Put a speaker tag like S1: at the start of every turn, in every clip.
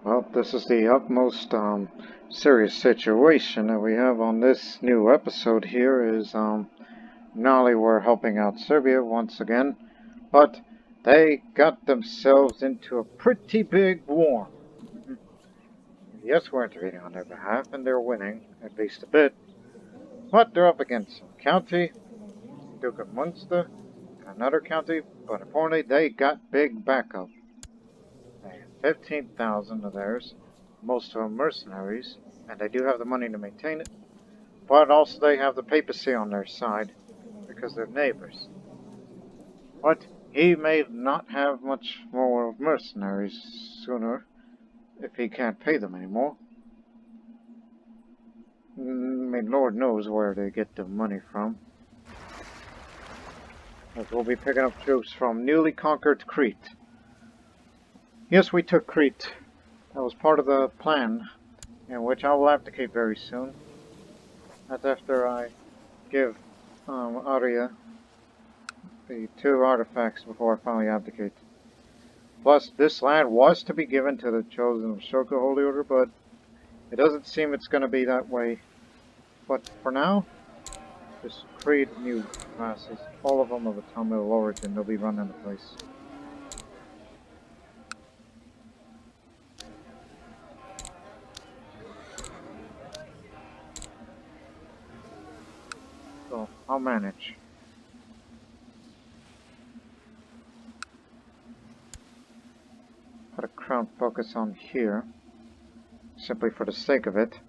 S1: Well, this is the utmost serious situation that we have on this new episode here is not only we're helping out Serbia once again, but they got themselves into a pretty big war. Yes, we're intervening on their behalf, and they're winning, at least a bit, but they're up against some county, Duke of Munster, and another county, but importantly, they got big backup. They have 15,000 of theirs, most of them mercenaries, and they do have the money to maintain it, but also they have the papacy on their side, because they're neighbors. But he may not have much more mercenaries sooner, if he can't pay them anymore. I mean, Lord knows where they get the money from. As we'll be picking up troops from newly conquered Crete. Yes, we took Crete. That was part of the plan, in which I will abdicate very soon. That's after I give Arya the 2 artifacts before I finally abdicate. Plus, this land was to be given to the chosen of Shoka Holy Order, but it doesn't seem it's going to be that way. But for now, just create new classes. All of them of a Tamil origin. They'll be running the place. So, I'll manage. Put a crown focus on here, simply for the sake of it.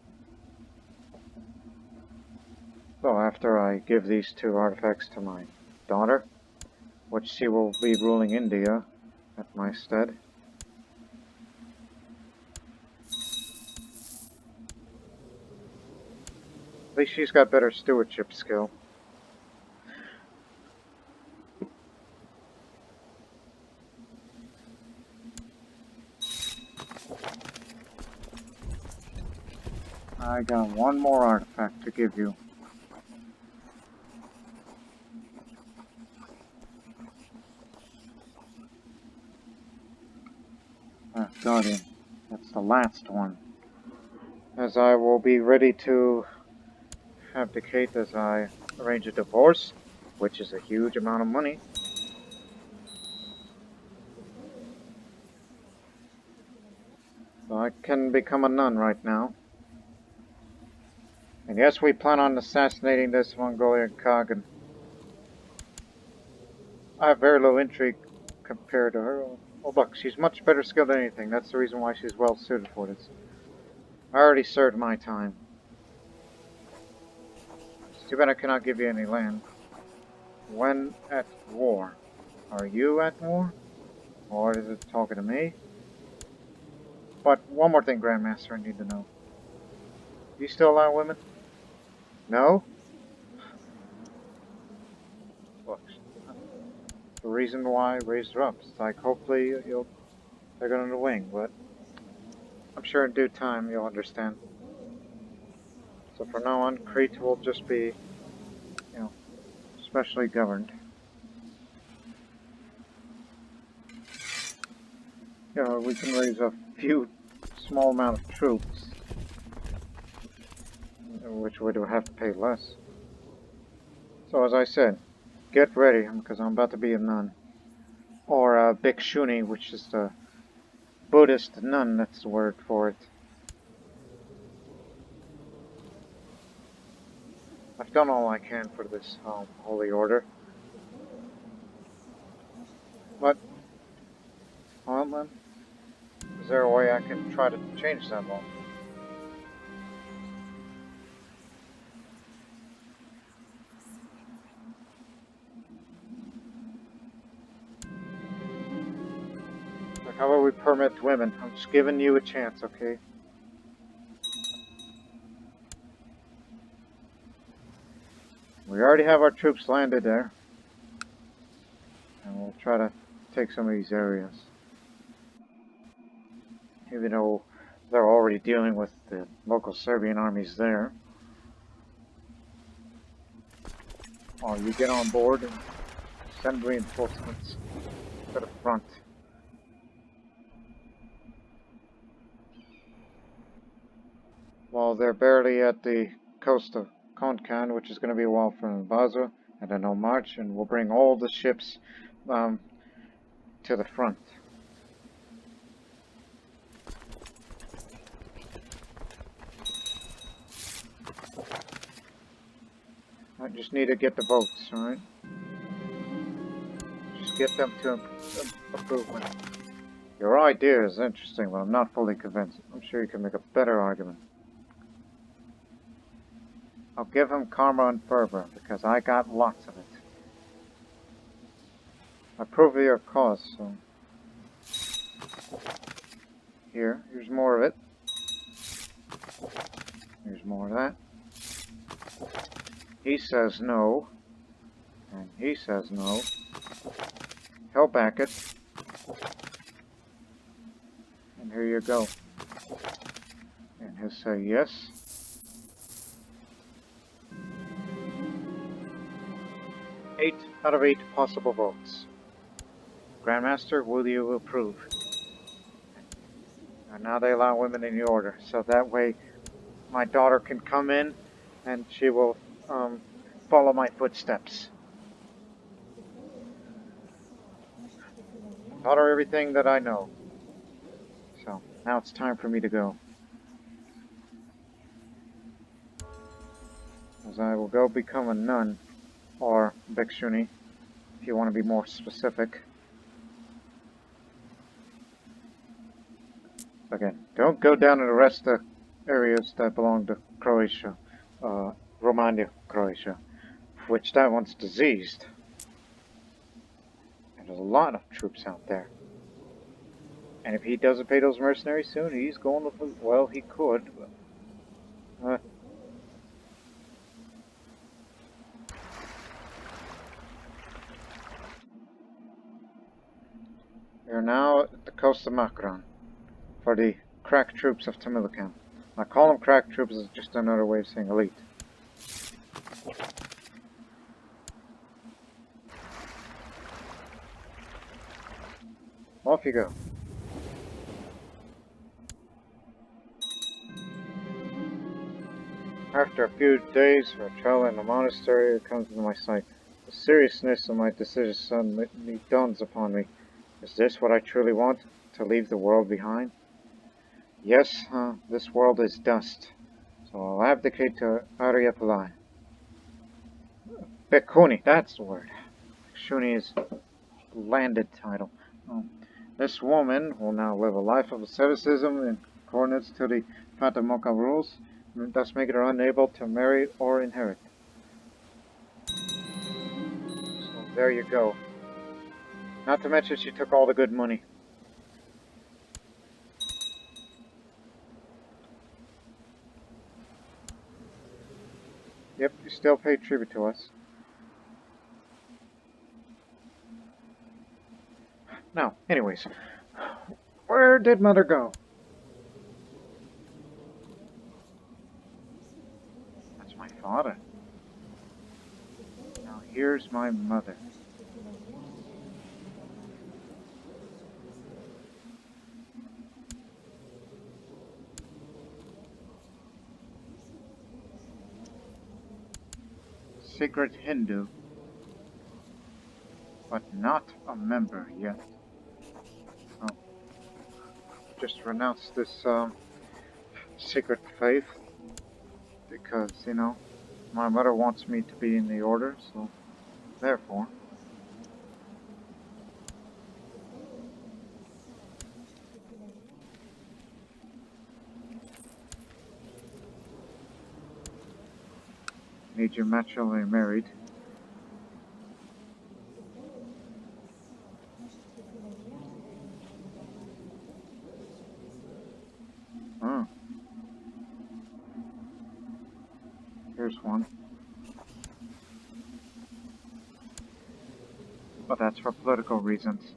S1: So after I give these 2 artifacts to my daughter, which she will be ruling India at my stead. At least she's got better stewardship skill. I got 1 more artifact to give you. Guardian. That's the last one. As I will be ready to abdicate as I arrange a divorce, which is a huge amount of money. So I can become a nun right now. And yes, we plan on assassinating this Mongolian Kagan. I have very low intrigue compared to her. Oh look, she's much better skilled than anything. That's the reason why she's well suited for this. I already served my time. It's too bad I cannot give you any land. When at war? Are you at war? Or is it talking to me? But one more thing, Grandmaster, I need to know. Do you still allow women? No? Look, the reason why I raised her up. It's like, hopefully you'll take it under the wing, but I'm sure in due time you'll understand. So from now on, Krete will just be, specially governed. We can raise a few small amount of troops, which would have to pay less. So as I said, get ready, because I'm about to be a nun. Or a bhikshuni, which is the Buddhist nun, that's the word for it. I've done all I can for this holy order. But, well then, is there a way I can try to change that law? Like, how about we permit women? I'm just giving you a chance, okay? We already have our troops landed there. And we'll try to take some of these areas. Even though they're already dealing with the local Serbian armies there. Oh, you get on board and send reinforcements to the front. Well, they're barely at the coast of Konkan, which is going to be a while from Basra, and then they'll march, and we'll bring all the ships to the front. I just need to get the votes, alright? Just get them to approve me. Your idea is interesting, but I'm not fully convinced. I'm sure you can make a better argument. I'll give him karma and fervor, because I got lots of it. I approve of your cause, so... Here's more of it. Here's more of that. He says no. And he says no. He'll back it. And here you go. And he'll say yes. Eight out of 8 possible votes. Grandmaster, will you approve? And now they allow women in the order, so that way my daughter can come in and she will follow my footsteps. Taught her everything that I know. So now it's time for me to go. As I will go become a nun, or bhikshuni, if you want to be more specific. Again, don't go down to the rest of the areas that belong to Croatia, Romania, Croatia, which that one's diseased. And there's a lot of troops out there. And if he doesn't pay those mercenaries soon, he's going to, well, he could, but, we are now at the coast of Makran for the crack troops of Tamilakam. I call them crack troops, it's just another way of saying elite. Off you go. After a few days of Chola in the monastery, it comes into my sight. The seriousness of my decision suddenly dawns upon me. Is this what I truly want? To leave the world behind? Yes, this world is dust. So I'll abdicate to Ariyapillai. Bhikkhuni, that's the word. Bhikshuni is a landed title. This woman will now live a life of asceticism in accordance to the Patimokkha rules, thus making her unable to marry or inherit. So there you go. Not to mention she took all the good money. Yep, you still pay tribute to us. Now, anyways, where did Mother go? That's my father. Now here's my mother. Secret Hindu, but not a member yet. Oh, just renounce this secret faith because, you know, my mother wants me to be in the order, so therefore. Need you matrimonially married. Oh. Here's one. But that's for political reasons.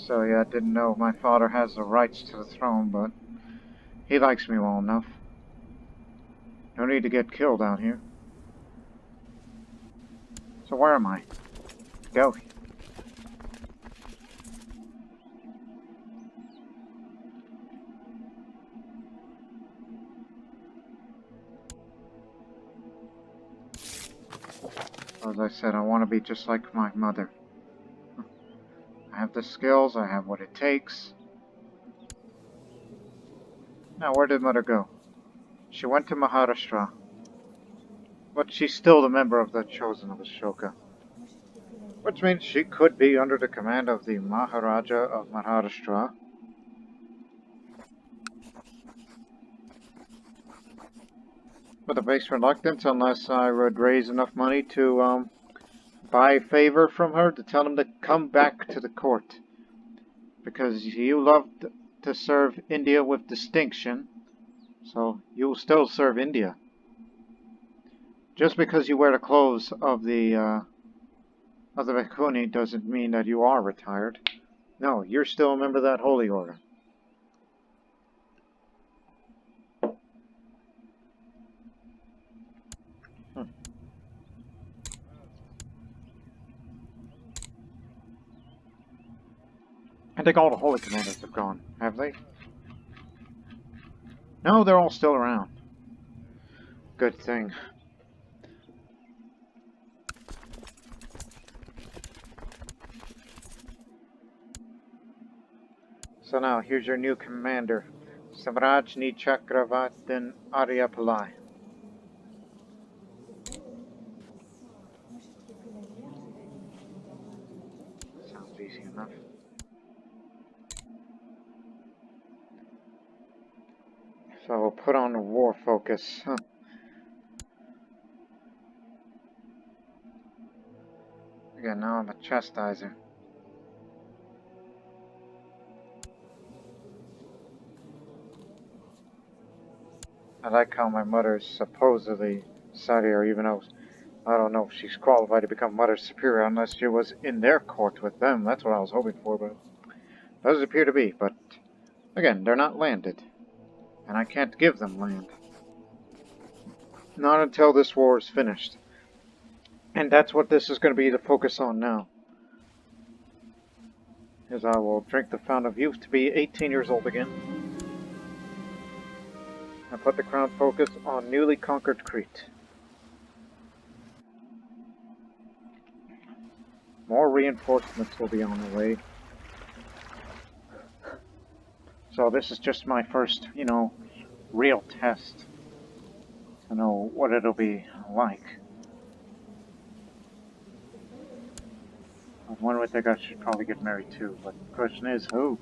S1: So yeah, I didn't know my father has the rights to the throne, but he likes me well enough. No need to get killed out here. So where am I? Go. As I said, I want to be just like my mother. I have the skills, I have what it takes. Now, where did Mother go? She went to Maharashtra. But she's still the member of the Chosen of Ashoka. Which means she could be under the command of the Maharaja of Maharashtra. With a base reluctance, unless I would raise enough money to buy favor from her to tell him to come back to the court. Because you love to serve India with distinction, so you'll still serve India. Just because you wear the clothes of the Bhikkhuni doesn't mean that you are retired. No, you're still a member of that holy order. I think all the holy commanders have gone, have they? No, they're all still around. Good thing. So now, here's your new commander, Samrajni Chakravartin Ariyapillai. Sounds easy enough. So we'll put on the war focus. Again, now I'm a chastiser. I like how my mother's supposedly Sadir, even though I don't know if she's qualified to become Mother Superior unless she was in their court with them. That's what I was hoping for, but does appear to be. But again, they're not landed, and I can't give them land. Not until this war is finished. And that's what this is going to be the focus on now. As I will drink the Fountain of Youth to be 18 years old again. And put the crown focus on newly conquered Krete. More reinforcements will be on the way. So this is just my first, real test to know what it'll be like. One would think I should probably get married too, but the question is who?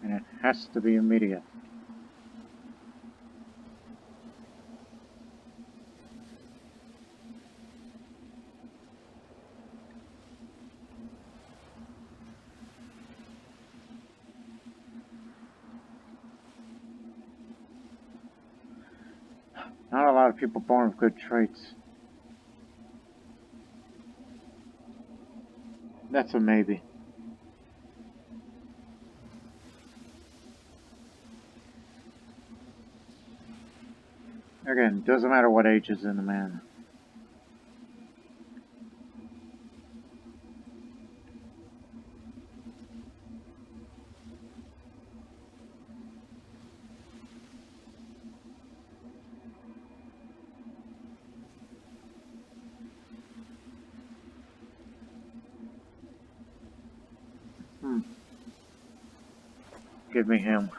S1: And it has to be immediate. Not a lot of people born with good traits. That's a maybe. Again, doesn't matter what age is in a man. Give me him.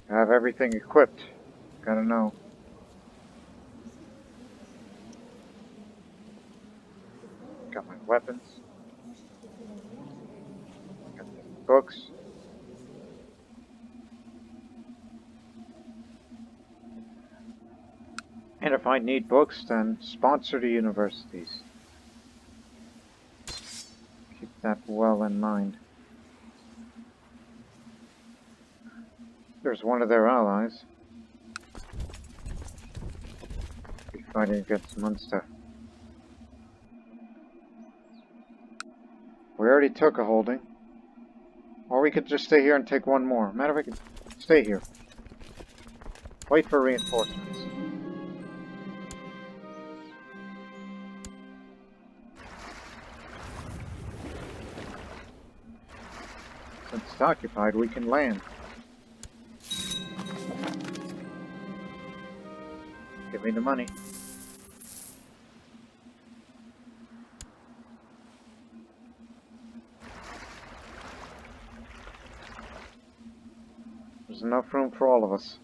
S1: I have everything equipped. Gotta know. Got my weapons. Got the books. And if I need books, then sponsor the universities. Keep that well in mind. There's one of their allies. Be fighting against Munster. We already took a holding. Or we could just stay here and take one more. Matter of fact, stay here. Wait for reinforcements. Since it's occupied, we can land. Give me the money. There's enough room for all of us.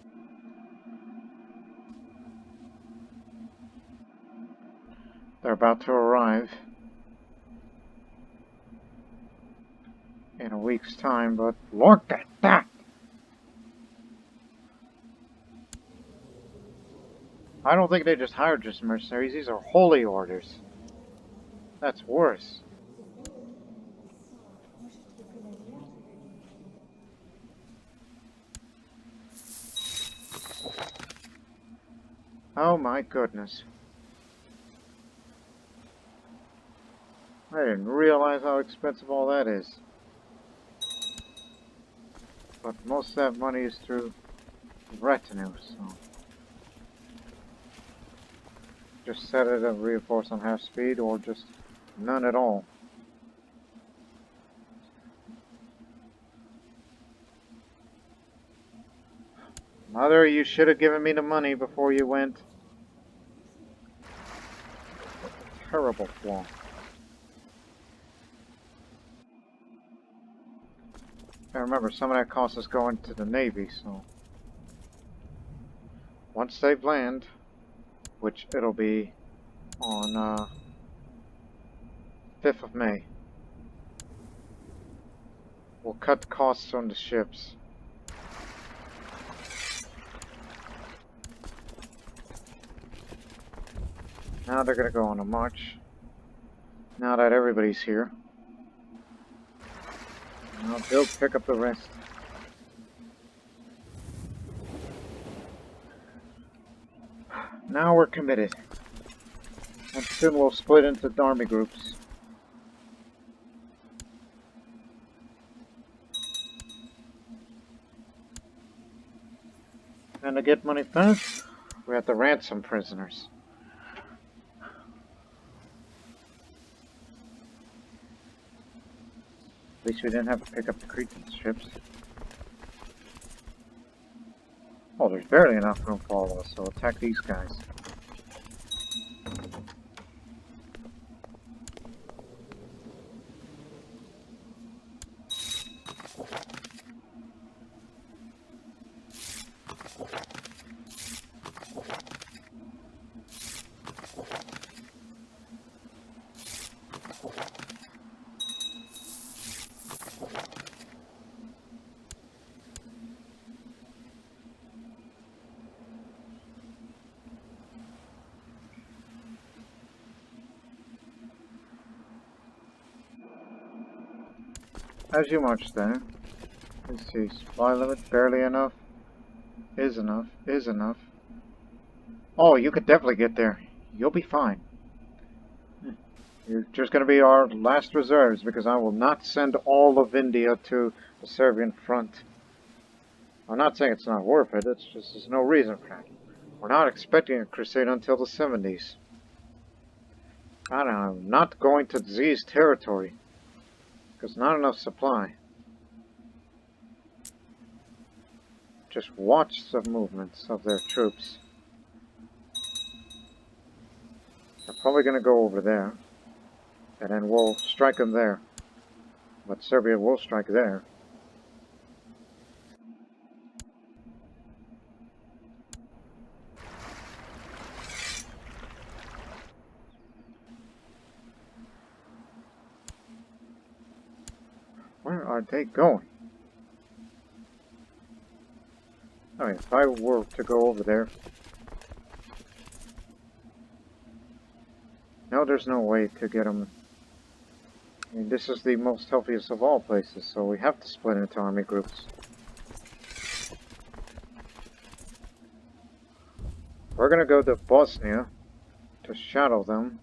S1: They're about to arrive in a week's time, but look at that! I don't think they just hired just mercenaries. These are holy orders. That's worse. Oh my goodness. I didn't realize how expensive all that is. But most of that money is through retinue, so... Just set it at reinforce on half speed, or just none at all. Mother, you should have given me the money before you went. Terrible flaw. I remember some of that cost is going to the Navy, so... Once they've landed, which it'll be on 5th of May, we'll cut costs on the ships. Now they're going to go on a march. Now that everybody's here. Now they'll pick up the rest. Now we're committed. And soon we'll split into army groups. And to get money fast, we have to ransom prisoners. At least we didn't have to pick up the Cretan ships. Oh, there's barely enough room for all of us, so attack these guys. As you march there, let's see, supply limit, barely enough, is enough, is enough. Oh, you could definitely get there. You'll be fine. You're just going to be our last reserves, because I will not send all of India to the Serbian front. I'm not saying it's not worth it, it's just there's no reason for that. We're not expecting a crusade until the 70s. I don't know, I'm not going to Z's territory. There's not enough supply. Just watch the movements of their troops. They're probably going to go over there. And then we'll strike them there. But Serbia will strike there. Where are they going? I mean, if I were to go over there... No, there's no way to get them. I mean, this is the most healthiest of all places, so we have to split into army groups. We're gonna go to Bosnia to shadow them.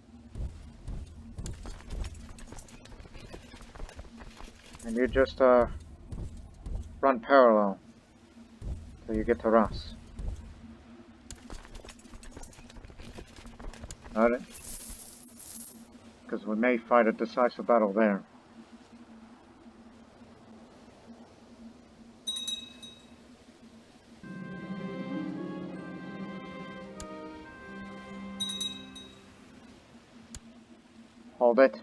S1: And you just run parallel till you get to Ras. Got it? Because we may fight a decisive battle there. Hold it.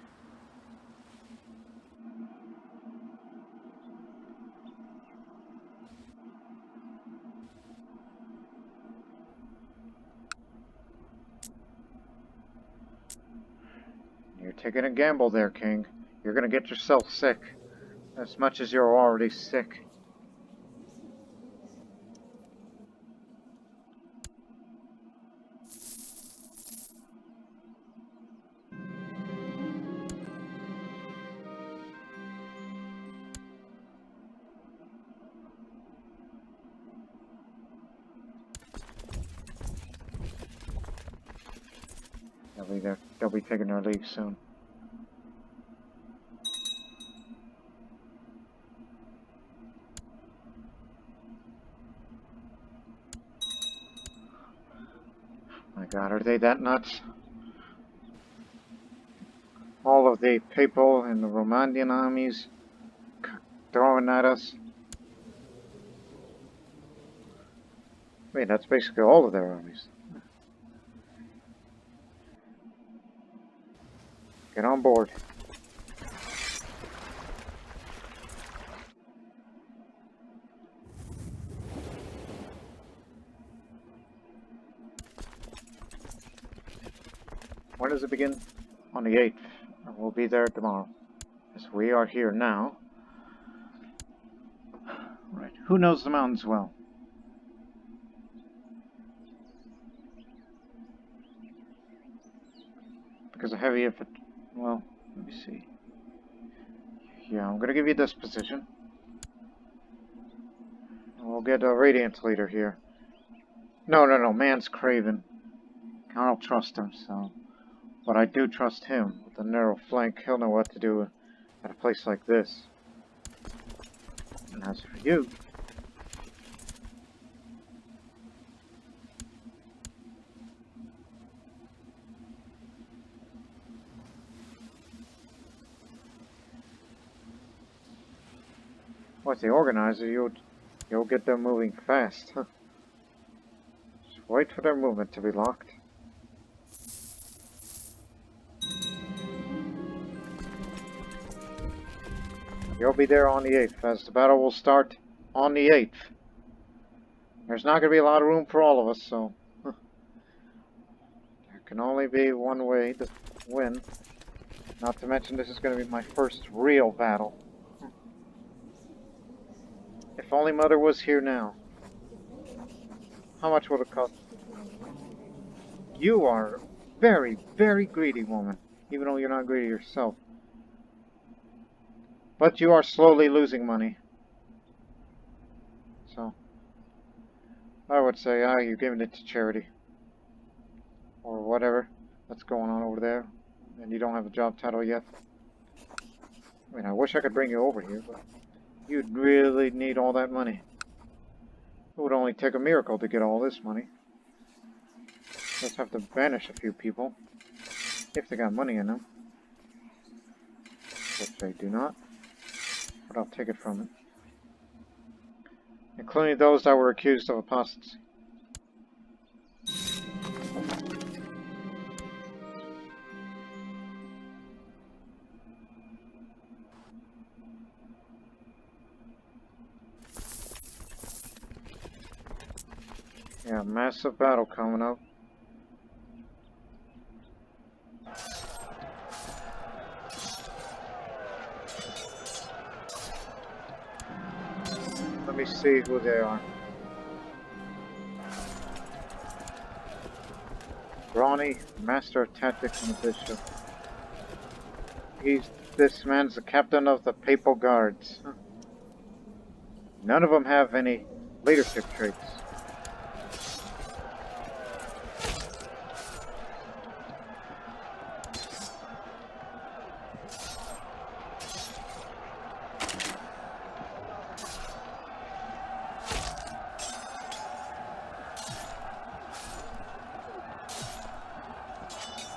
S1: You're taking a gamble there, King. You're gonna get yourself sick. As much as you're already sick. They'll be there. They'll be taking their leave soon. My God, are they that nuts? All of the papal and the Romanian armies throwing at us. Wait, that's basically all of their armies. Get on board. When does it begin? On the 8th. And we'll be there tomorrow. As we are here now. Right. Who knows the mountains well? Because a heavy infantry... Well, let me see. Yeah, I'm gonna give you this position. And we'll get a Radiant leader here. No, man's craven. I don't trust him, so... But I do trust him. With a narrow flank, he'll know what to do at a place like this. And as for you... What's the organizer? You'll get them moving fast, huh? Just wait for their movement to be locked. You'll be there on the 8th, as the battle will start on the 8th. There's not going to be a lot of room for all of us, so... There can only be one way to win. Not to mention this is going to be my first real battle. If only Mother was here now. How much would it cost? You are a very, very greedy woman. Even though you're not greedy yourself. But you are slowly losing money. So, I would say, you're giving it to charity. Or whatever that's going on over there. And you don't have a job title yet. I mean, I wish I could bring you over here, but you'd really need all that money. It would only take a miracle to get all this money. Just have to banish a few people. If they got money in them. Which they do not. But I'll take it from it. Including those that were accused of apostasy. Yeah, massive battle coming up. Let me see who they are. Ronnie, Master of Tactics and Bishop. This man's the captain of the Papal Guards. None of them have any leadership traits.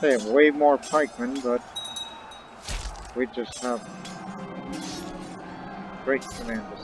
S1: They have way more pikemen, but we just have great commanders.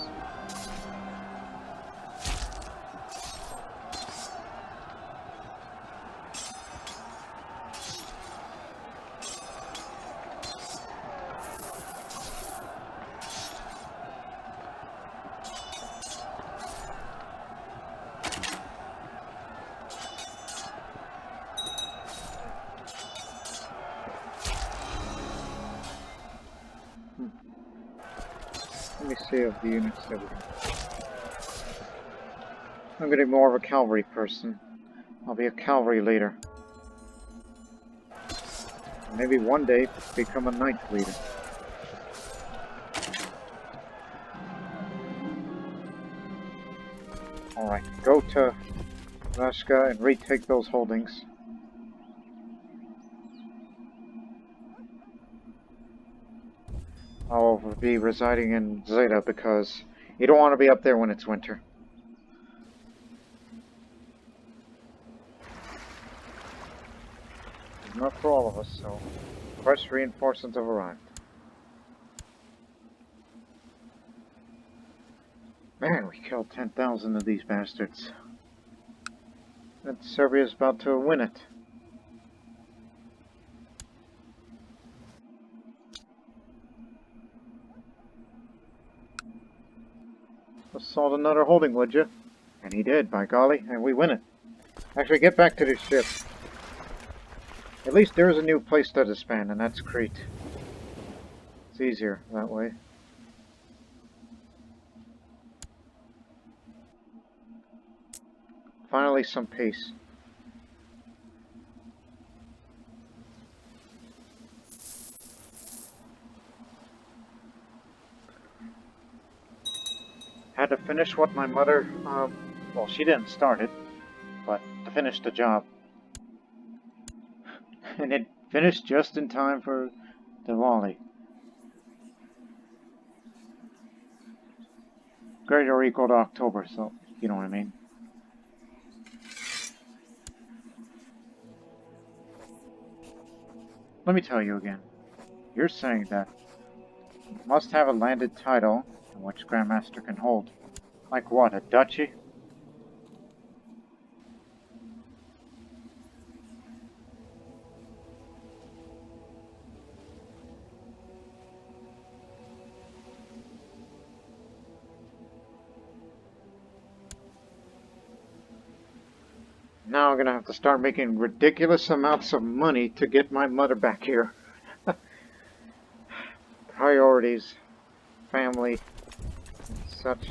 S1: Let me see of the units that we... I'm gonna be more of a cavalry person. I'll be a cavalry leader. Maybe one day become a knight leader. Alright, go to Vashka and retake those holdings. I'll be residing in Zeta because you don't want to be up there when it's winter. It's not for all of us, so fresh reinforcements have arrived. Man, we killed 10,000 of these bastards. And Serbia's about to win it. Assault another holding, would you? And he did, by golly, and we win it. Actually, get back to this ship. At least there's a new place to disband, and that's Krete. It's easier that way. Finally, some peace. Had to finish what my mother, well, she didn't start it, but to finish the job. And it finished just in time for Diwali. Greater equal to October, so you know what I mean. Let me tell you again. You're saying that you must have a landed title in which Grandmaster can hold. Like what, a duchy? Now I'm gonna have to start making ridiculous amounts of money to get my mother back here. Priorities, family, and such.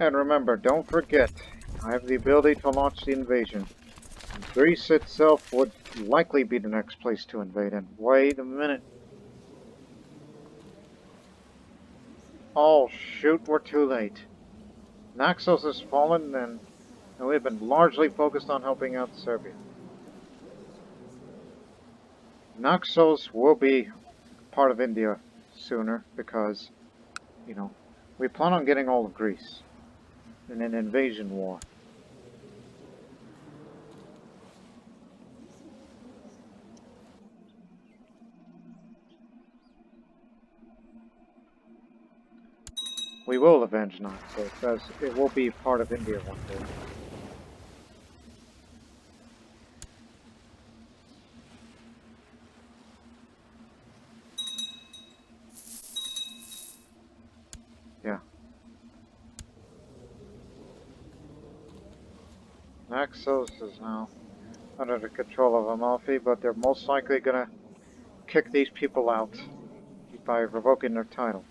S1: And remember, don't forget, I have the ability to launch the invasion. And Greece itself would likely be the next place to invade. And wait a minute. Oh shoot, we're too late. Naxos has fallen and we've been largely focused on helping out Serbia. Naxos will be part of India sooner because, you know, we plan on getting all of Greece in an invasion war. We will avenge Naxos, as it will be part of India one day. Yeah. Naxos is now under the control of Amalfi, but they're most likely gonna kick these people out by revoking their title.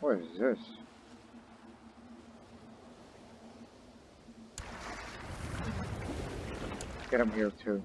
S1: What is this? Get him here too.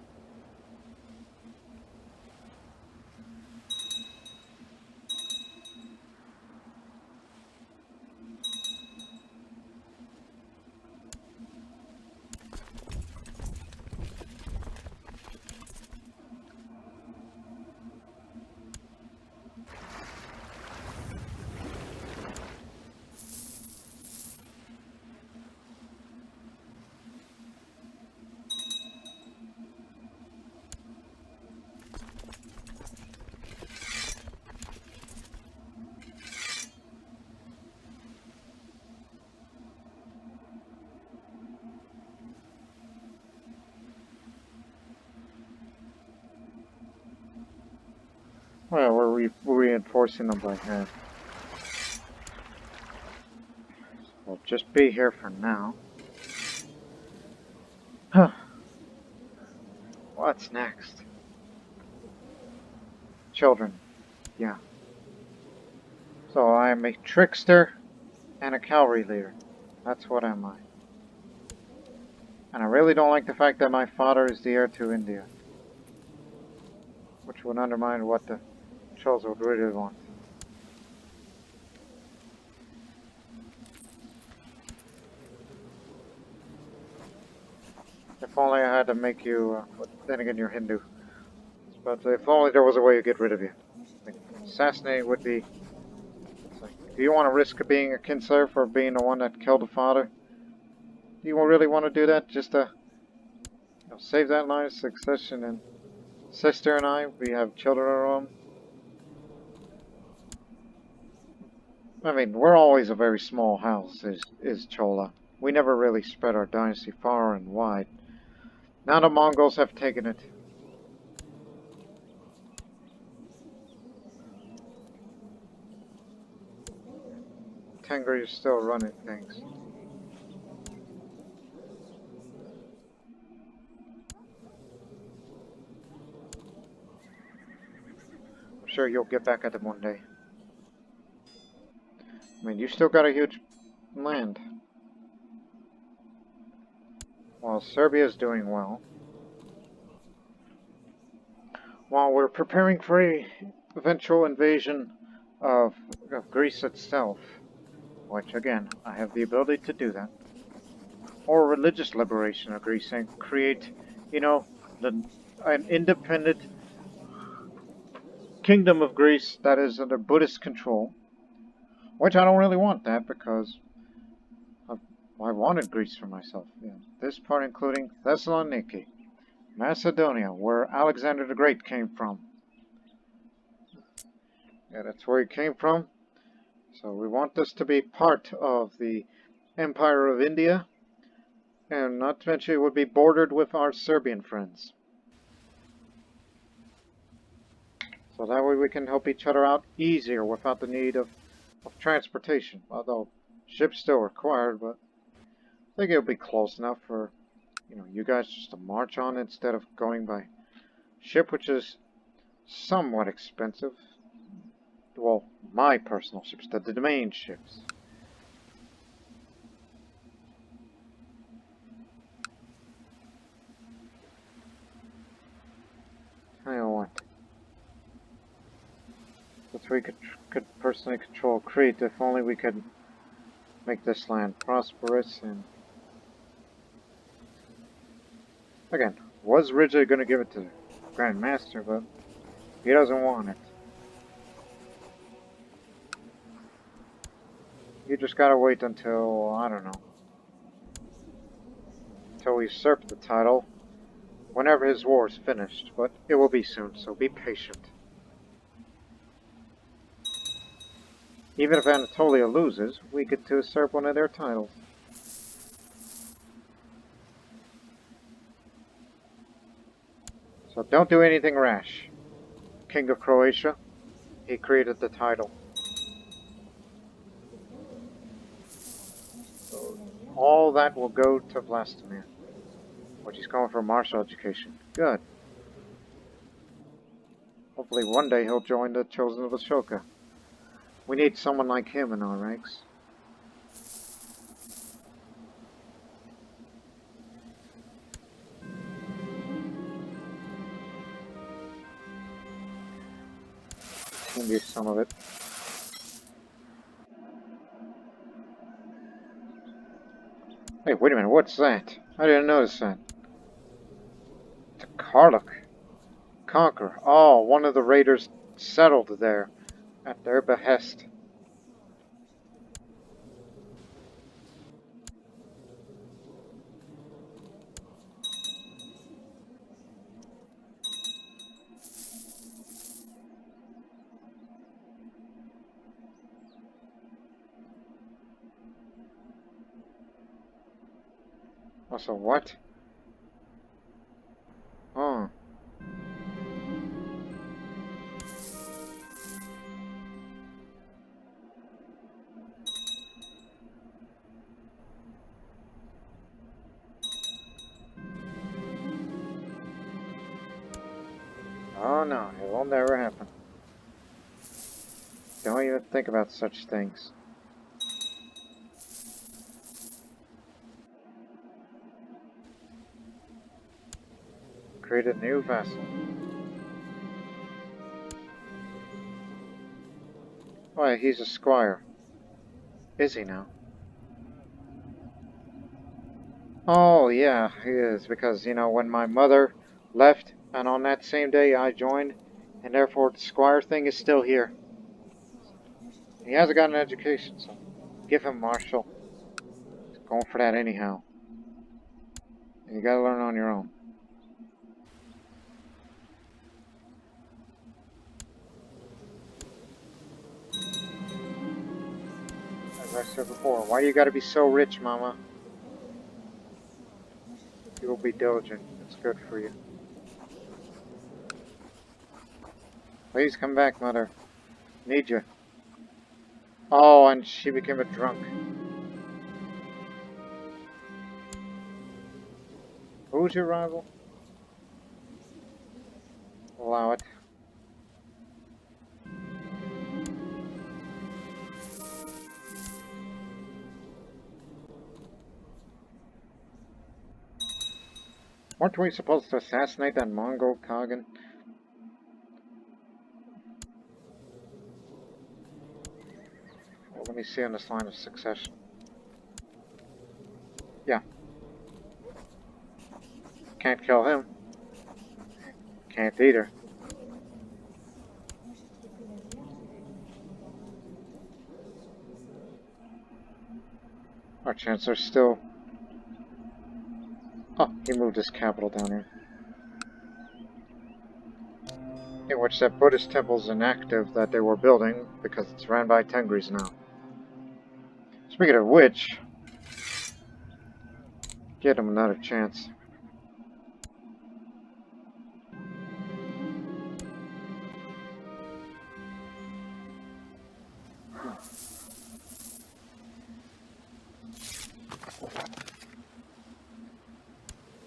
S1: reinforcing them by hand. We'll just be here for now. Huh. What's next? Children. Yeah. So I'm a trickster and a cavalry leader. That's what am I. And I really don't like the fact that my father is the heir to India. Which would undermine what the Cholas would really want. If only I had to make you, but then again you're Hindu. But if only there was a way to get rid of you. Like, assassinating would be... It's like, do you want to risk being a kinser for being the one that killed the father? Do you really want to do that just to save that line of succession? And sister and I, we have children of our own. I mean, we're always a very small house, is Chola. We never really spread our dynasty far and wide. Now the Mongols have taken it. Tengri is still running things. I'm sure you'll get back at them one day. I mean, you still got a huge land. While Serbia is doing well. While we're preparing for a eventual invasion of Greece itself. Which, again, I have the ability to do that. Or religious liberation of Greece and create, an independent kingdom of Greece that is under Buddhist control. Which I don't really want that because I wanted Greece for myself. Yeah. This part including Thessaloniki, Macedonia, where Alexander the Great came from. Yeah, that's where he came from. So we want this to be part of the Empire of India. And not to mention it would be bordered with our Serbian friends. So that way we can help each other out easier without the need of transportation. Although ships still required, but I think it'll be close enough for, you guys just to march on instead of going by ship, which is somewhat expensive. Well, my personal ships, the domain ships. I don't want. That's where we could personally control Krete if only we could make this land prosperous and... Again, was originally going to give it to the Grand Master, but he doesn't want it. You just gotta wait until, I don't know, until we usurp the title, whenever his war is finished, but it will be soon, so be patient. Even if Anatolia loses, we get to usurp one of their titles. So don't do anything rash. King of Croatia, he created the title. So all that will go to Vlastimir, which he's going for martial education. Good. Hopefully one day he'll join the Chosen of Ashoka. We need someone like him in our ranks. Can be some of it. Hey, wait a minute, what's that? I didn't notice that. The Karluk. Conquer. Oh, one of the raiders settled there at their behest. Also, what? Oh. No, no, it will never happen. Don't even think about such things. Create a new vessel. Why, he's a squire. Is he now? Oh, yeah, he is. Because, you know, when my mother left, and on that same day I joined, and therefore the squire thing is still here. He hasn't got an education, so give him marshal. He's going for that anyhow. And you gotta learn on your own. As I said before, why you gotta be so rich, Mama? You will be diligent. It's good for you. Please come back, Mother. Need you. Oh, and she became a drunk. Who's your rival? Allow it. Weren't we supposed to assassinate that Mongol Kagan? Well, let me see on this line of succession. Yeah. Can't kill him. Can't either. Our chancellor's still... Oh, he moved his capital down here. In which that Buddhist temple's inactive that they were building because it's ran by Tengris now. Speaking of which, get him another chance.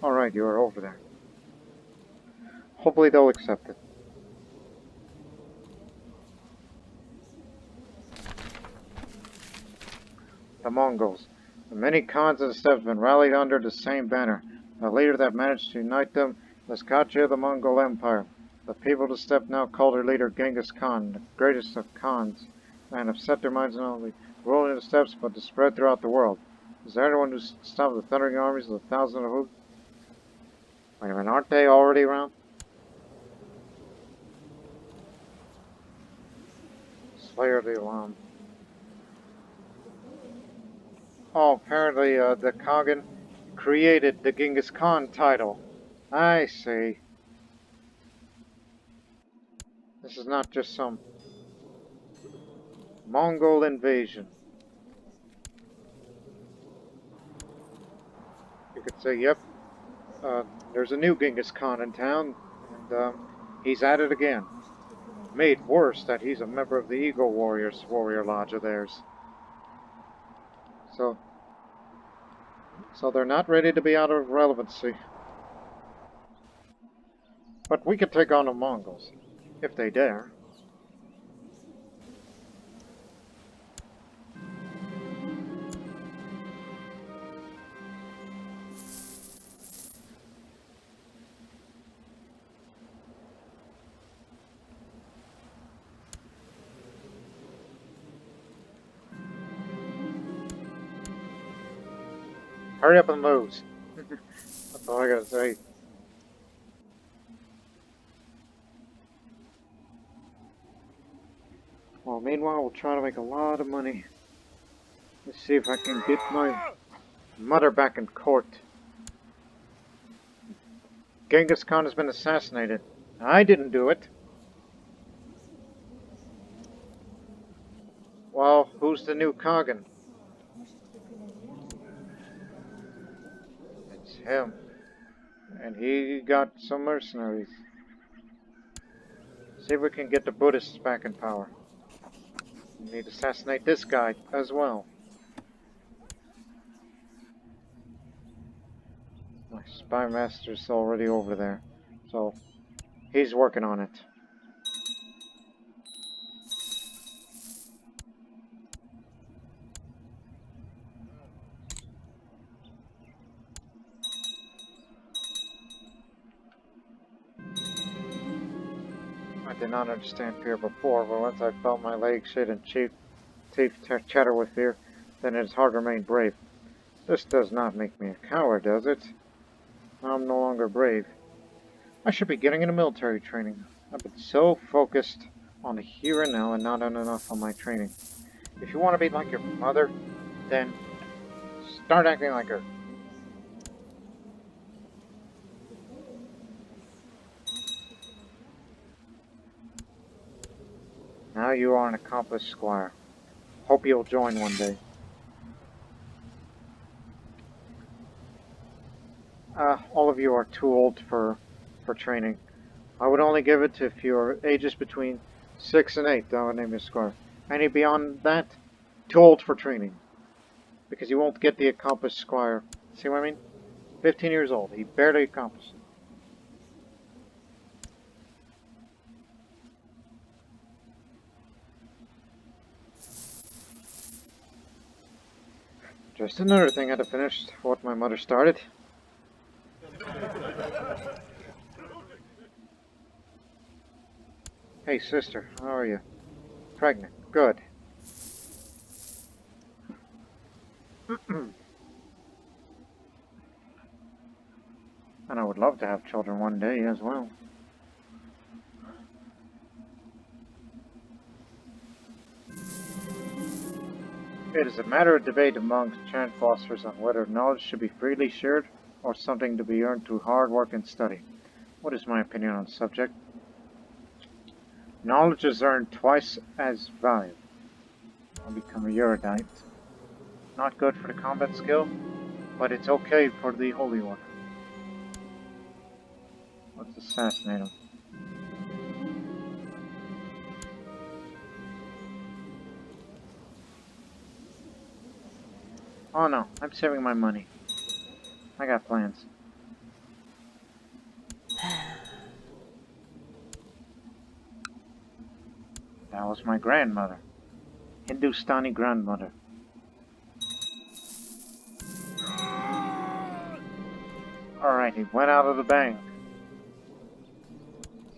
S1: Alright, you are over there. Hopefully they'll accept it. The Mongols. The many Khans of the steppes have been rallied under the same banner. The leader that managed to unite them was CK2 of the Mongol Empire. The people of the steppe now call their leader Genghis Khan, the greatest of Khans, and have set their minds not only ruling the steppes but to spread throughout the world. Is there anyone who stopped the thundering armies of the Thousand of Hoods? Wait a minute, aren't they already around? Slayer of the Alarm. Oh, apparently the Khagan created the Genghis Khan title. I see. This is not just some Mongol invasion. You could say, yep, there's a new Genghis Khan in town, and he's at it again. Made worse that he's a member of the Eagle Warriors warrior lodge of theirs. So they're not ready to be out of relevancy. But we could take on the Mongols, if they dare. Hurry up and lose. That's all I gotta say. Well, meanwhile, we'll try to make a lot of money. Let's see if I can get my mother back in court. Genghis Khan has been assassinated. I didn't do it. Well, who's the new Khagan? It's him. And he got some mercenaries. See if we can get the Buddhists back in power. We need to assassinate this guy as well. My spy master's already over there. So, He's working on it. I did not understand fear before, but once I felt my legs shake and teeth chatter with fear, then it is hard to remain brave. This does not make me a coward, does it? I'm no longer brave. I should be getting into military training. I've been so focused on the here and now and not on enough on my training. If you want to be like your mother, then start acting like her. Now you are an accomplished squire. Hope you'll join one day. All of you are too old for training. I would only give it to if you are ages between 6 and 8, I would name you squire. Any beyond that, too old for training. Because you won't get the accomplished squire. See what I mean? 15 years old. He barely accomplished it. Just another thing I had to finish what my mother started. Hey sister, how are you? Pregnant. Good. And I would love to have children one day as well. It is a matter of debate amongst Chan philosophers on whether knowledge should be freely shared or something to be earned through hard work and study. What is my opinion on the subject? Knowledge is earned twice as valuable. I'll become a erudite. Not good for the combat skill, but it's okay for the Holy Order. Let's assassinate him. Oh no, I'm saving my money. I got plans. That was my grandmother. Hindustani grandmother. Alright, he went out of the bank.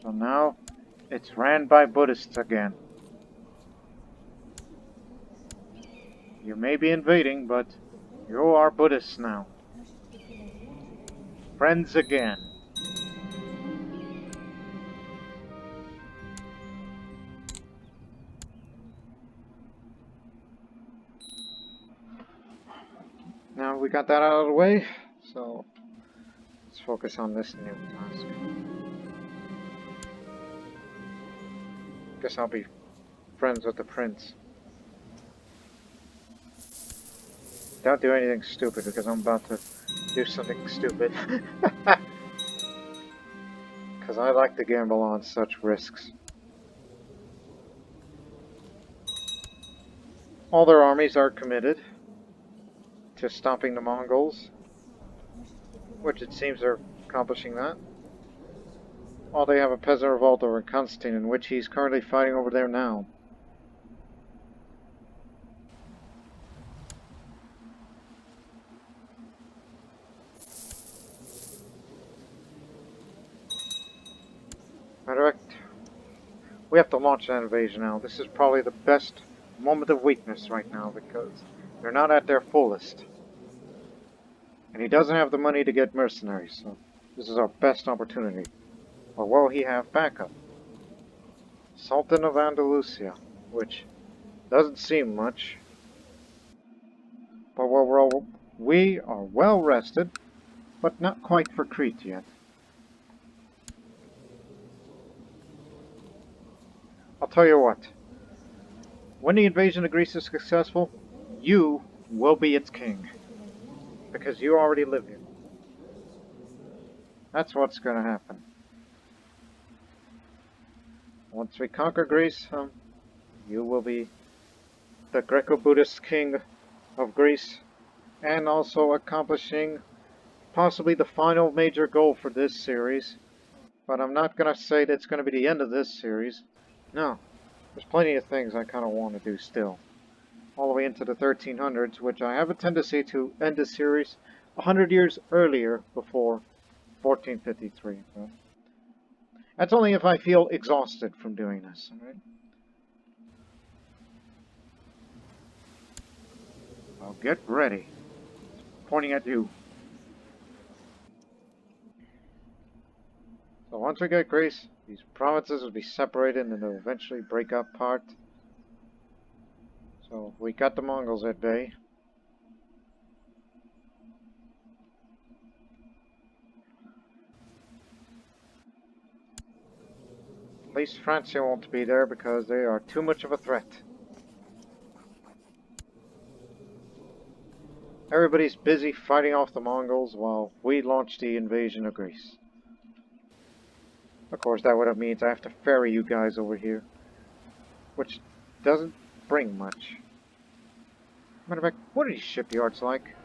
S1: So now, it's ran by Buddhists again. You may be invading, but you are Buddhists now. Friends again. Now we got that out of the way, so let's focus on this new task. Guess I'll be friends with the prince. Don't do anything stupid because I'm about to do something stupid. Because I like to gamble on such risks. All their armies are committed to stopping the Mongols, which it seems they're accomplishing that. While they have a peasant revolt over Constantine, in which he's currently fighting over there now. Matter of fact, we have to launch that invasion now. This is probably the best moment of weakness right now because they're not at their fullest. And he doesn't have the money to get mercenaries, so this is our best opportunity. Or will he have backup? Sultan of Andalusia, which doesn't seem much. But we are well rested, but not quite for Krete yet. I'll tell you what. When the invasion of Greece is successful, you will be its king. Because you already live here. That's what's going to happen. Once we conquer Greece, you will be the Greco-Buddhist king of Greece, and also accomplishing possibly the final major goal for this series, But I'm not going to say that's going to be the end of this series. No, there's plenty of things I kind of want to do still. All the way into the 1300s, which I have a tendency to end the series 100 years earlier before 1453. But that's only if I feel exhausted from doing this. All right? Well, get ready. Pointing at you. So once we get Greece, these provinces will be separated and they'll eventually break up apart. So we got the Mongols at bay. At least Francia won't be there because they are too much of a threat. Everybody's busy fighting off the Mongols while we launch the invasion of Greece. Of course, that would have means I have to ferry you guys over here, which doesn't bring much. Matter of fact, what are these shipyards like?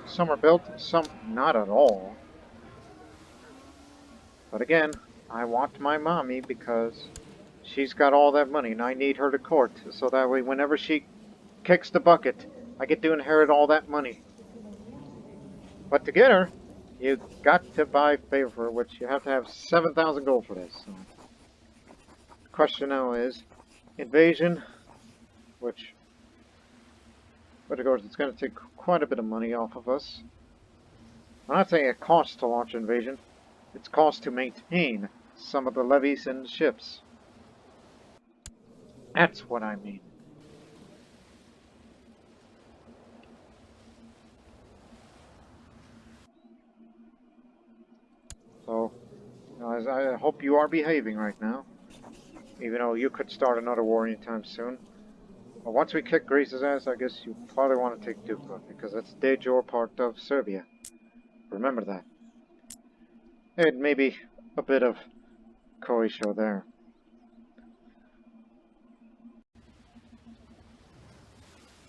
S1: Some are built, some not at all. But again, I want my mommy because she's got all that money and I need her to court, so that way whenever she kicks the bucket, I get to inherit all that money. But to get her, you got to buy favor, which you have to have 7,000 gold for this. So. The question now is, invasion, which of course it's going to take quite a bit of money off of us. I'm not saying it costs to launch invasion, it's cost to maintain some of the levies and ships. That's what I mean. So, I hope you are behaving right now. Even though you could start another war anytime soon. But once we kick Greece's ass, I guess you probably want to take Duca, because that's de jure part of Serbia. Remember that. And maybe a bit of Croatia there.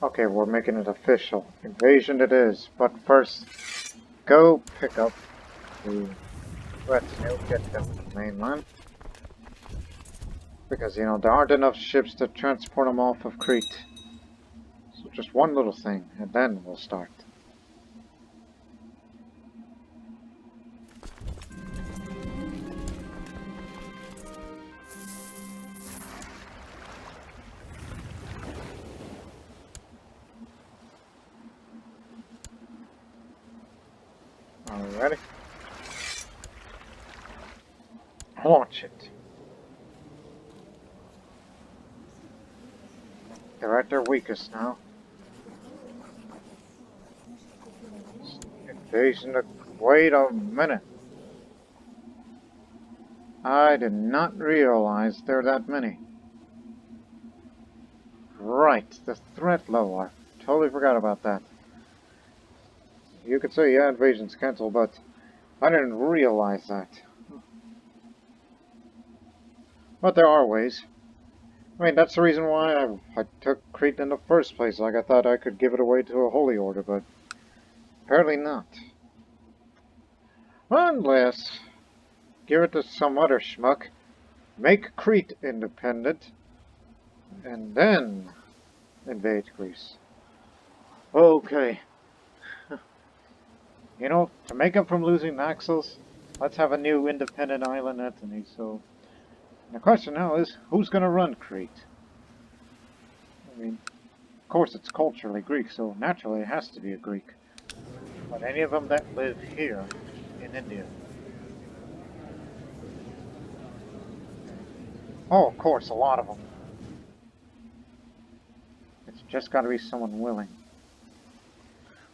S1: Okay, we're making it official. Invasion it is. But first, go pick up the retinue, get them to the mainland. Because, you know, there aren't enough ships to transport them off of Crete. So just one little thing, and then we'll start. Alrighty. Launch it. They're at their weakest now. Invasion of... Wait a minute. I did not realize there are that many. Right, the threat level. I totally forgot about that. You could say, yeah, invasion's cancelled, but I didn't realize that. But there are ways. I mean, that's the reason why I took Crete in the first place. Like, I thought I could give it away to a holy order, but apparently not. Unless, give it to some other schmuck, make Crete independent, and then invade Greece. Okay. You know, to make up from losing Naxos, let's have a new independent island entity. So, the question now is, who's going to run Crete? I mean, of course it's culturally Greek, so naturally it has to be a Greek. But any of them that live here in India. Oh, of course, a lot of them. It's just got to be someone willing.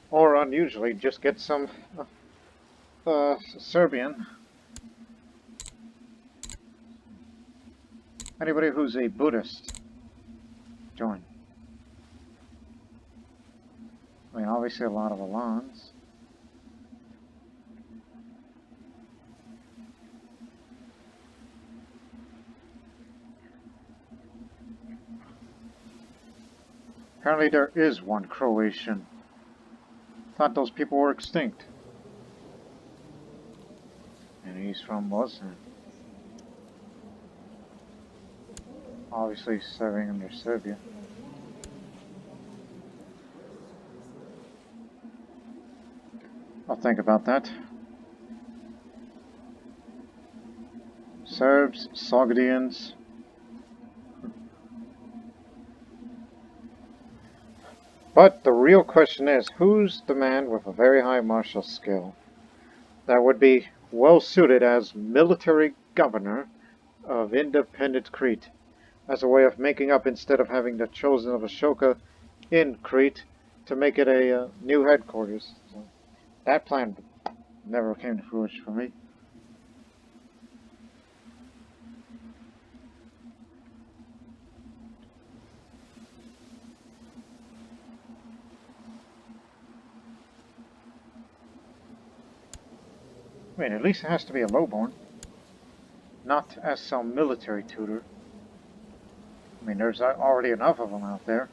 S1: Or unusually, just get some Serbian. Anybody who's a Buddhist, join. I mean, obviously a lot of Alans. Apparently there is one Croatian. Thought those people were extinct. And he's from Bosnia. Obviously serving under Serbia. I'll think about that. Serbs, Sogdians. But the real question is, who's the man with a very high martial skill that would be well suited as military governor of independent Crete, as a way of making up instead of having the chosen of Ashoka in Crete to make it a new headquarters. So that plan never came to fruition for me. I mean, at least it has to be a lowborn, not as some military tutor. I mean, there's already enough of them out there.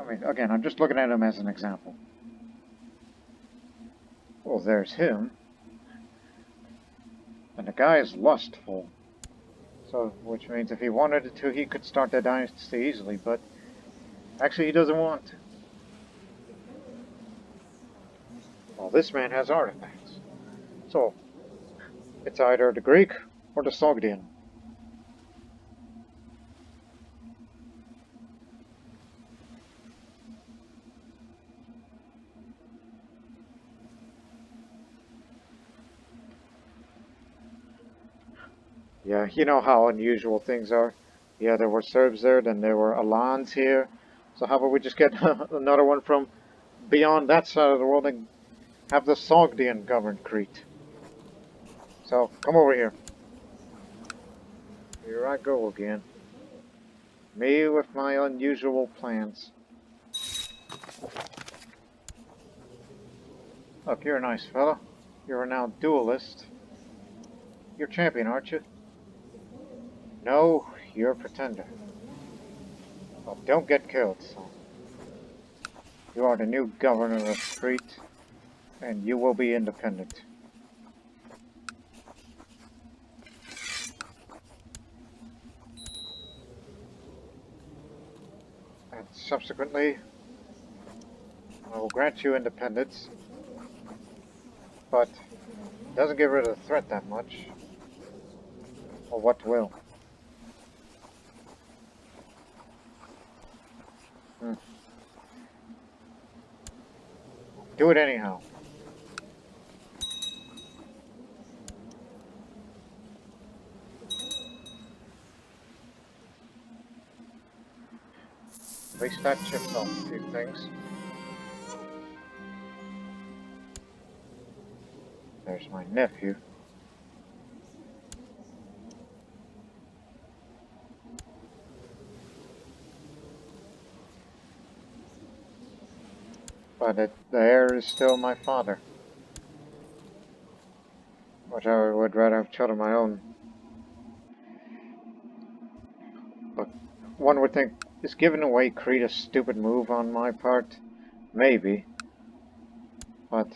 S1: I mean, again, I'm just looking at him as an example. Well, there's him. And the guy is lustful. So, which means if he wanted to, he could start that dynasty easily, but actually he doesn't want to. Well, this man has artifacts. So, it's either the Greek or the Sogdian. Yeah, you know how unusual things are. Yeah, there were Serbs there, then there were Alans here. So how about we just get another one from beyond that side of the world and have the Sogdian govern Crete. So, come over here. Here I go again. Me with my unusual plans. Look, you're a nice fella. You're a now duelist. You're champion, aren't you? No, you're a pretender. Well, don't get killed, son. You are the new governor of Crete, and you will be independent. And subsequently, I will grant you independence, but it doesn't get rid of the threat that much. Or what will? Do it anyhow. At least that chips off a few things. There's my nephew. But the heir is still my father. Which I would rather have children of my own. But one would think, is giving away Crete a stupid move on my part? Maybe. But,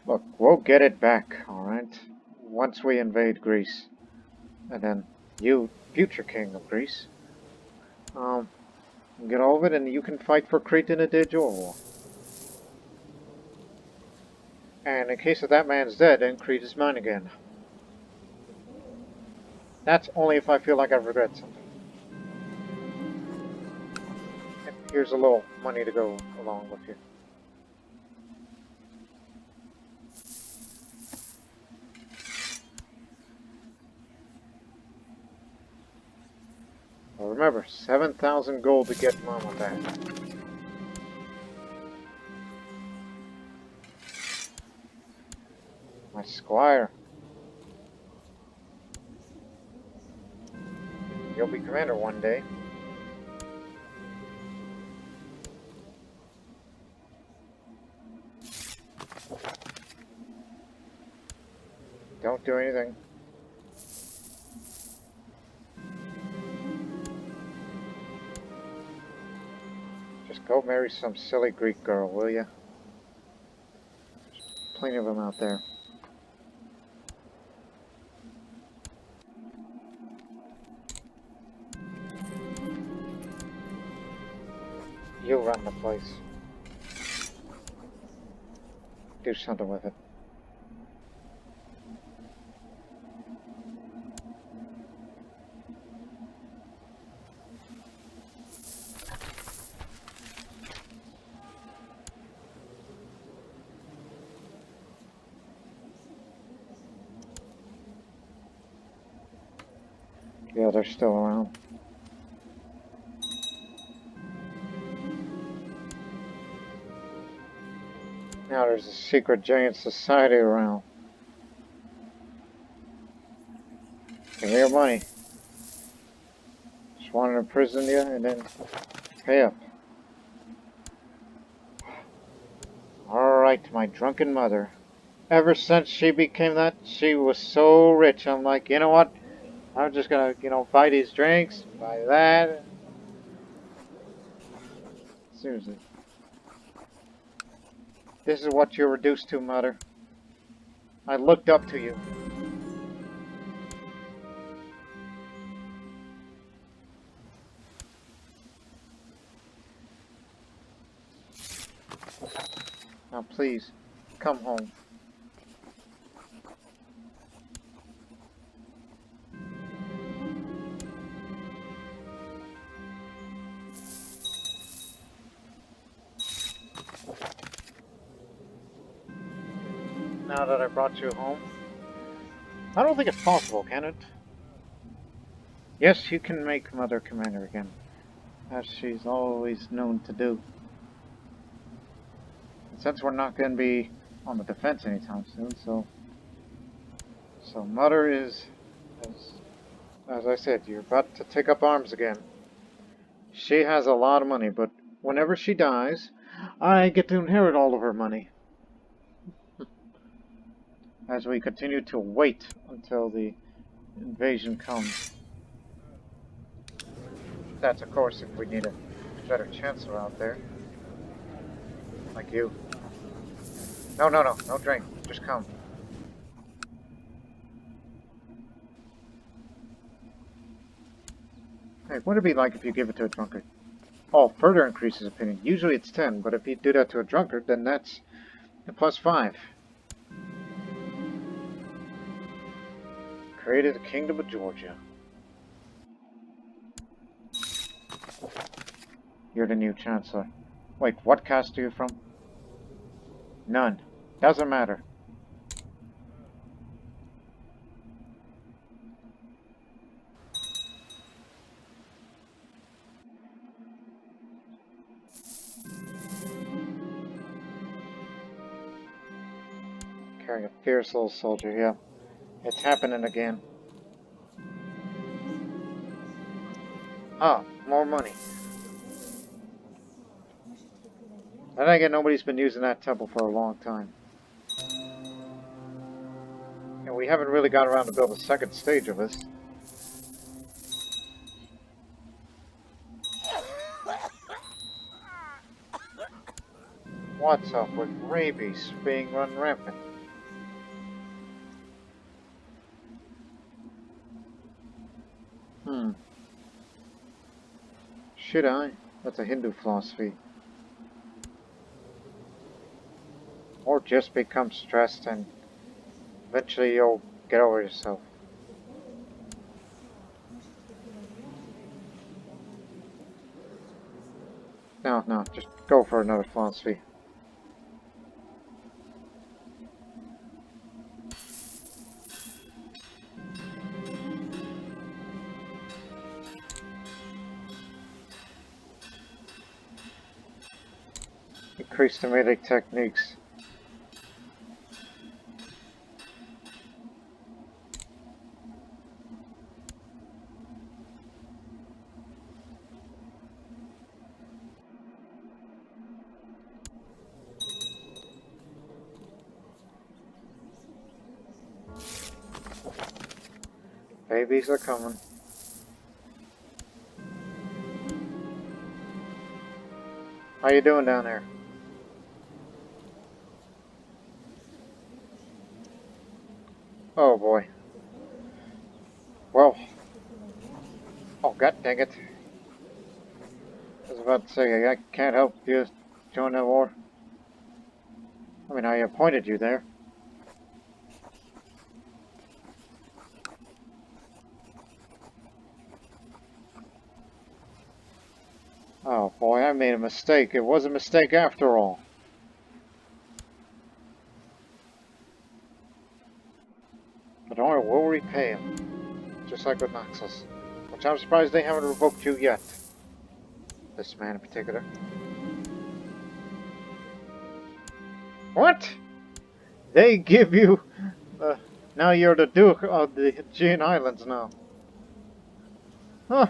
S1: look, we'll get it back, alright? Once we invade Greece. And then you, future king of Greece, get all of it and you can fight for Crete in a de jure war. And in case of that man's dead, then Crete is mine again. That's only if I feel like I've regret something. And here's a little money to go along with you. Well, remember, 7,000 gold to get Mama back. My squire. You'll be commander one day. Don't do anything. Go marry some silly Greek girl, will ya? Plenty of them out there. You run the place. Do something with it. Yeah, they're still around. Now there's a secret giant society around. Give me your money. Just wanted to imprison you and then pay up. Alright, my drunken mother. Ever since she became that, she was so rich. I'm like, you know what? I'm just gonna, buy these drinks, buy that. Seriously. This is what you're reduced to, mother. I looked up to you. Now please, come home. Now that I brought you home. I don't think it's possible, can it? Yes, you can make Mother Commander again, as she's always known to do. And since we're not going to be on the defense anytime soon, so Mother is, as I said, you're about to take up arms again. She has a lot of money, but whenever she dies, I get to inherit all of her money. As we continue to wait until the invasion comes. That's, of course, if we need a better chancellor out there. Like you. No drink. Just come. Hey, what would it be like if you give it to a drunkard? Oh, further increases opinion. Usually it's 10, but if you do that to a drunkard, then that's a plus 5. Created the Kingdom of Georgia. You're the new chancellor. Wait, what caste are you from? None. Doesn't matter. Carrying a fierce little soldier, yeah. It's happening again. Ah, more money. And I get nobody's been using that temple for a long time. And we haven't really got around to build a second stage of this. What's up with rabies being run rampant? Should I? That's a Hindu philosophy. Or just become stressed and eventually you'll get over yourself. No, just go for another philosophy. Increase the melee techniques. Babies are coming. How you doing down there? Oh boy. Well, oh god dang it. I was about to say, I can't help you join that war. I mean, I appointed you there. Oh boy, I made a mistake. It was a mistake after all. But don't worry, we'll repay him. Just like with Noxus. Which I'm surprised they haven't revoked you yet. This man in particular. What? They give you... now you're the Duke of the Aegean Islands now. Huh.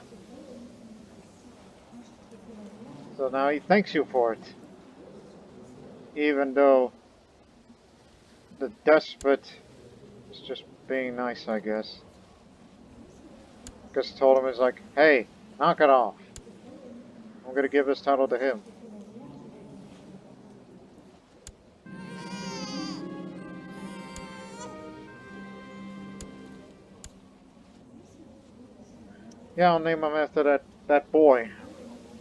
S1: So now he thanks you for it. Even though the despot is just being nice, I guess. Just told him, it's like, hey, knock it off. I'm gonna give this title to him. Yeah, I'll name him after that boy.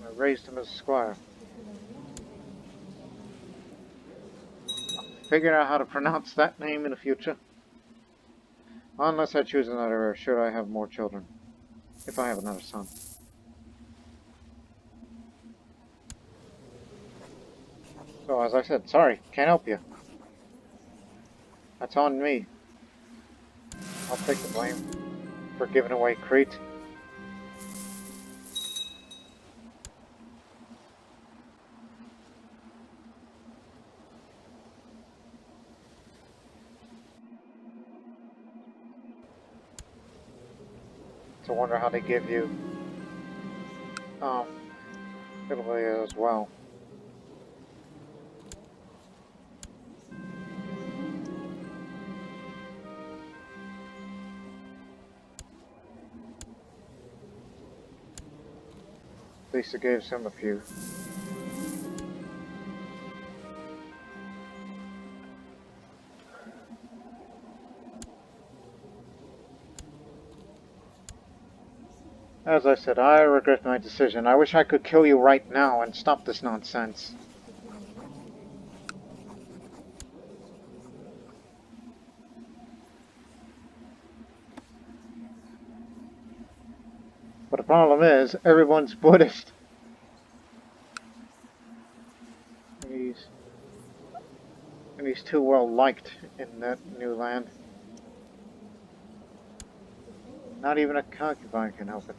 S1: I raised him as a squire. I'll figure out how to pronounce that name in the future. Unless I choose another heir, should I have more children. If I have another son. So, as I said, sorry, can't help you. That's on me. I'll take the blame for giving away Krete. It's a wonder how they give you Italy as well. At least it gives him a few. As I said, I regret my decision. I wish I could kill you right now and stop this nonsense. But the problem is, everyone's Buddhist. And he's too well liked in that new land. Not even a concubine can help it.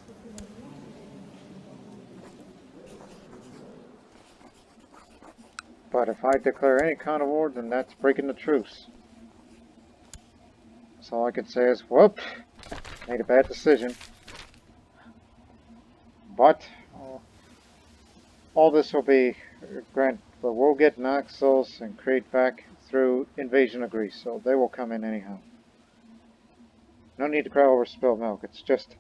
S1: But if I declare any kind of war, then that's breaking the truce. So all I can say is, whoop, made a bad decision. But all this will be but we'll get Naxos and Krete back through invasion of Greece, so they will come in anyhow. No need to cry over spilled milk. It's just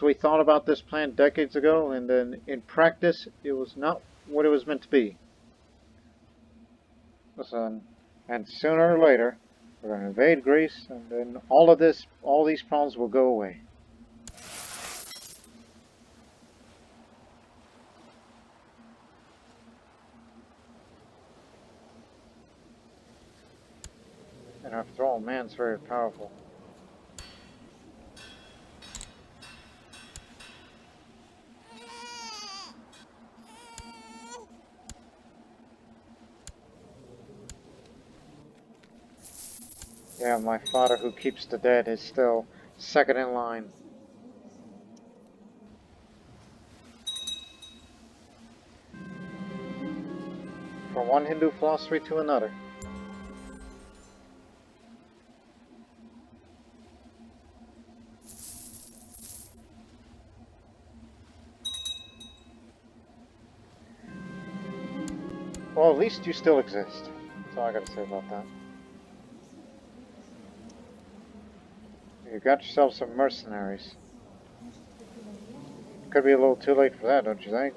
S1: we thought about this plan decades ago, and then in practice, it was not what it was meant to be. Listen, and sooner or later, we're going to invade Greece, and then all these problems will go away. And after all, man's very powerful. Yeah, my father who keeps the dead is still second in line. From one Hindu philosophy to another. Well, at least you still exist. That's all I gotta say about that. You got yourself some mercenaries. Could be a little too late for that, don't you think?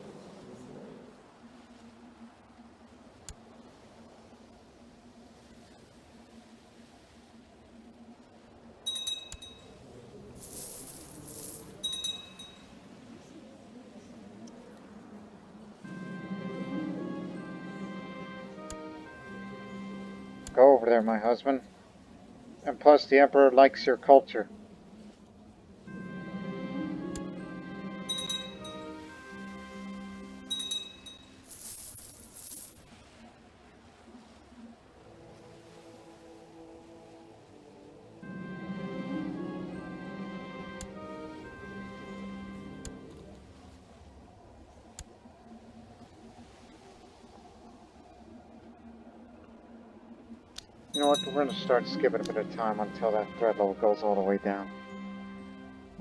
S1: there, my husband. And plus, the Emperor likes your culture. You know what, we're going to start skipping a bit of time until that threat level goes all the way down.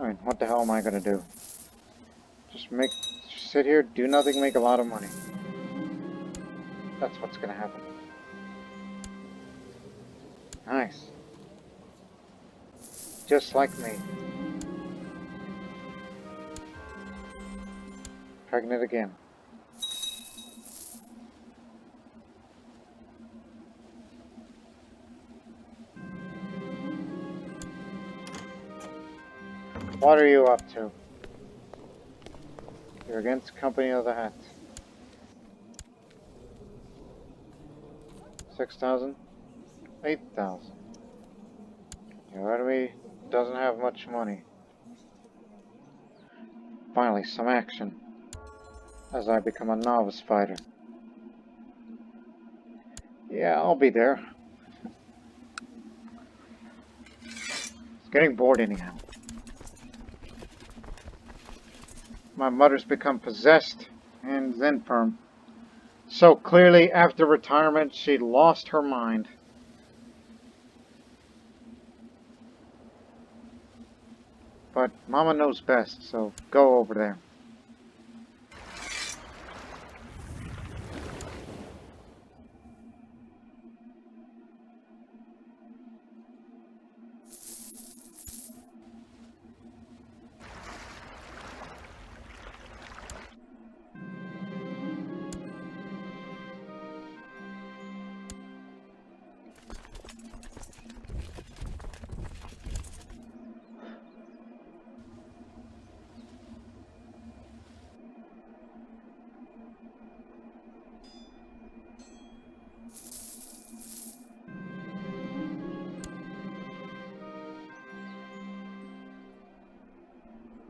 S1: I mean, what the hell am I going to do? Just sit here, do nothing, make a lot of money. That's what's going to happen. Nice. Just like me. Pregnant again. What are you up to? You're against Company of the Hat. 6,000? 8,000. Your enemy doesn't have much money. Finally, some action. As I become a novice fighter. Yeah, I'll be there. It's getting bored anyhow. My mother's become possessed and Zen firm. So clearly, after retirement, she lost her mind. But Mama knows best, so go over there.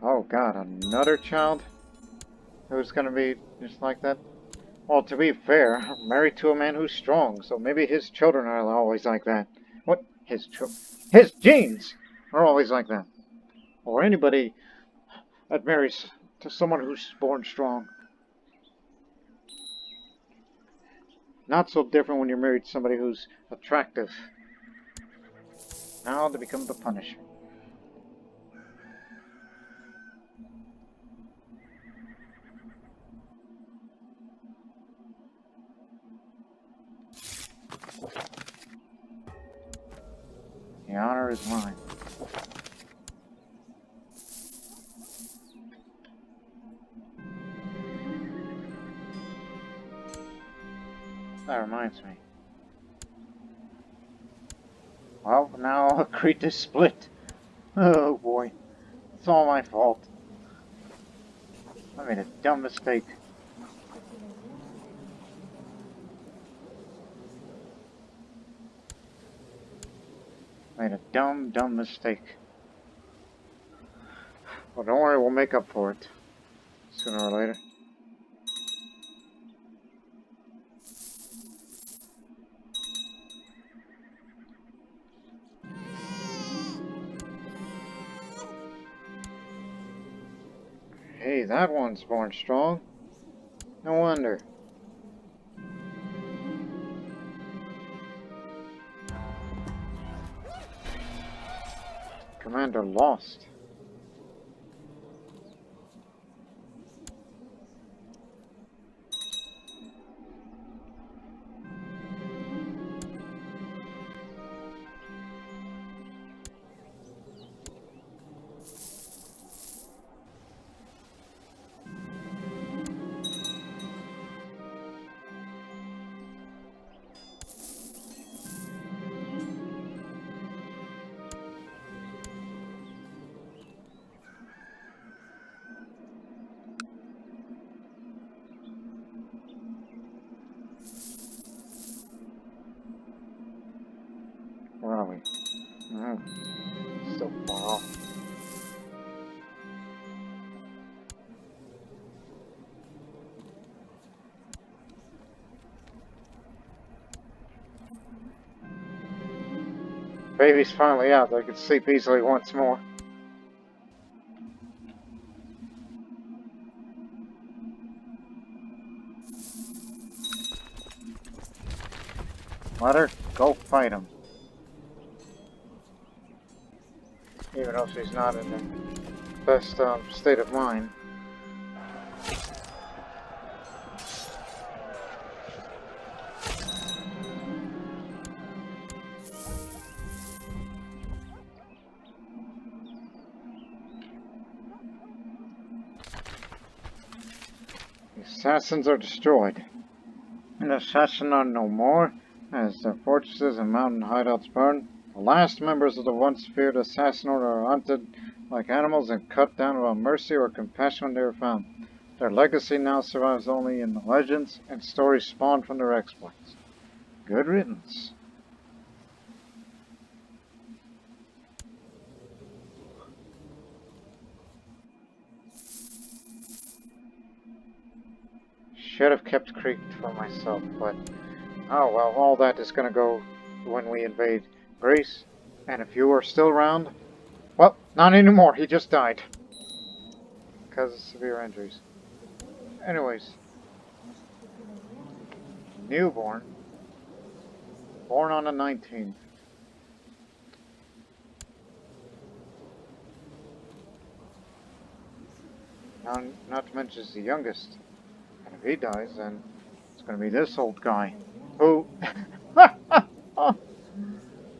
S1: Oh god, another child? Who's gonna be just like that? Well, to be fair, I'm married to a man who's strong, so maybe his children are always like that. What? His genes are always like that. Or anybody that marries to someone who's born strong. Not so different when you're married to somebody who's attractive. Now to become the Punisher. The honor is mine. That reminds me. Well, now Krete is split. Oh boy. It's all my fault. I made a dumb mistake. Made a dumb mistake. Well, don't worry, we'll make up for it. Sooner or later. Hey, that one's born strong. No wonder. Commander lost. Baby's finally out. They can sleep easily once more. Let her go fight him. Even though she's not in the best state of mind. The assassins are destroyed. And the assassins are no more, as their fortresses and mountain hideouts burn. The last members of the once feared assassin order are hunted like animals and cut down without mercy or compassion when they are found. Their legacy now survives only in the legends and stories spawned from their exploits. Good riddance. Should have kept Krete for myself, but oh well, all that is gonna go when we invade Greece. And if you are still around, well, not anymore. He just died because of severe injuries. Anyways, newborn, born on the 19th. Now, not to mention he's the youngest. And if he dies, then it's going to be this old guy, who,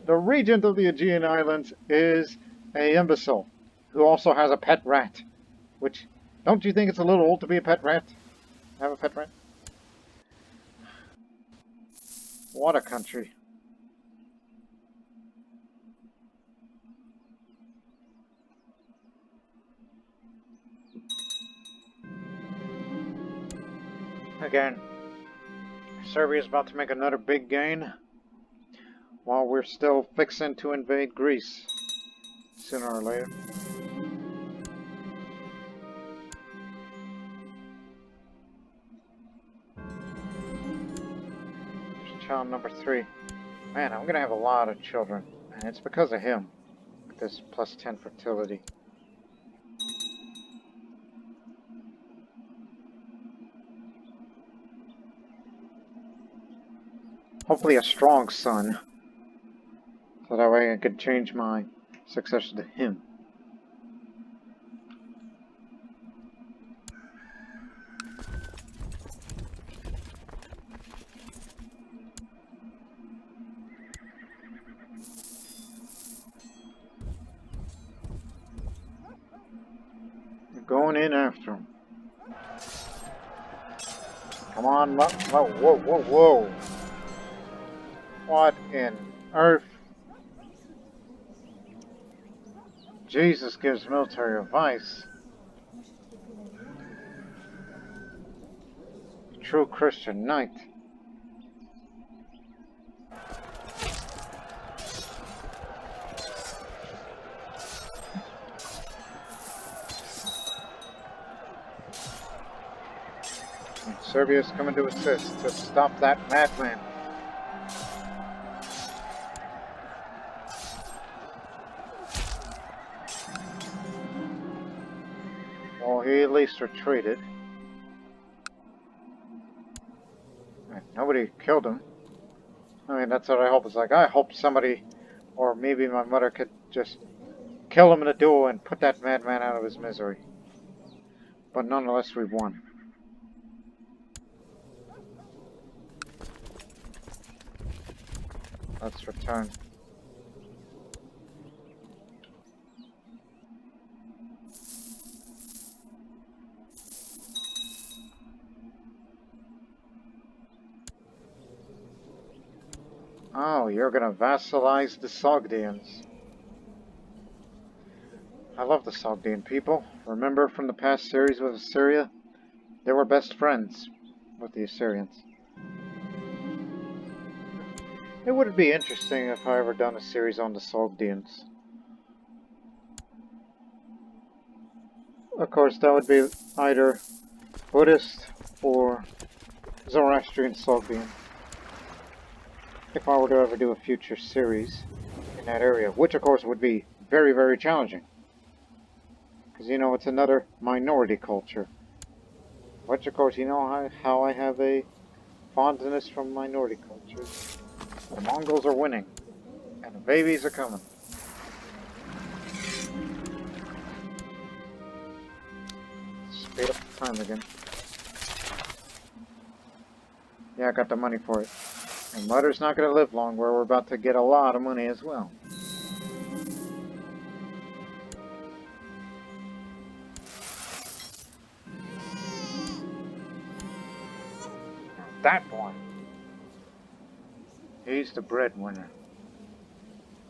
S1: the regent of the Aegean Islands, is a imbecile, who also has a pet rat. Which, don't you think it's a little old to be a pet rat? Have a pet rat? What a country. Again, Serbia is about to make another big gain, while we're still fixing to invade Greece, sooner or later. There's child number 3. Man, I'm gonna have a lot of children, and it's because of him, with this plus 10 fertility. Hopefully a strong son, so that way I could change my succession to him. You're going in after him. Come on, whoa, whoa, whoa, whoa. What in earth? Jesus gives military advice. True Christian knight. And Serbia's coming to assist to stop that madman. Well, he at least retreated. And nobody killed him. I mean, that's what I hope. It's like, I hope somebody, or maybe my mother, could just kill him in a duel and put that madman out of his misery. But nonetheless, we won. Let's return. Oh, you're gonna vassalize the Sogdians. I love the Sogdian people. Remember from the past series with Assyria? They were best friends with the Assyrians. It would be interesting if I ever done a series on the Sogdians. Of course, that would be either Buddhist or Zoroastrian Sogdian. If I were to ever do a future series. that area, which of course would be very, very challenging. Because, you know, it's another minority culture. Which, of course, you know how I have a fondness from minority cultures. The Mongols are winning, and the babies are coming. Speed up the time again. Yeah, I got the money for it. And Mother's not going to live long, where we're about to get a lot of money as well. That boy. He's the breadwinner.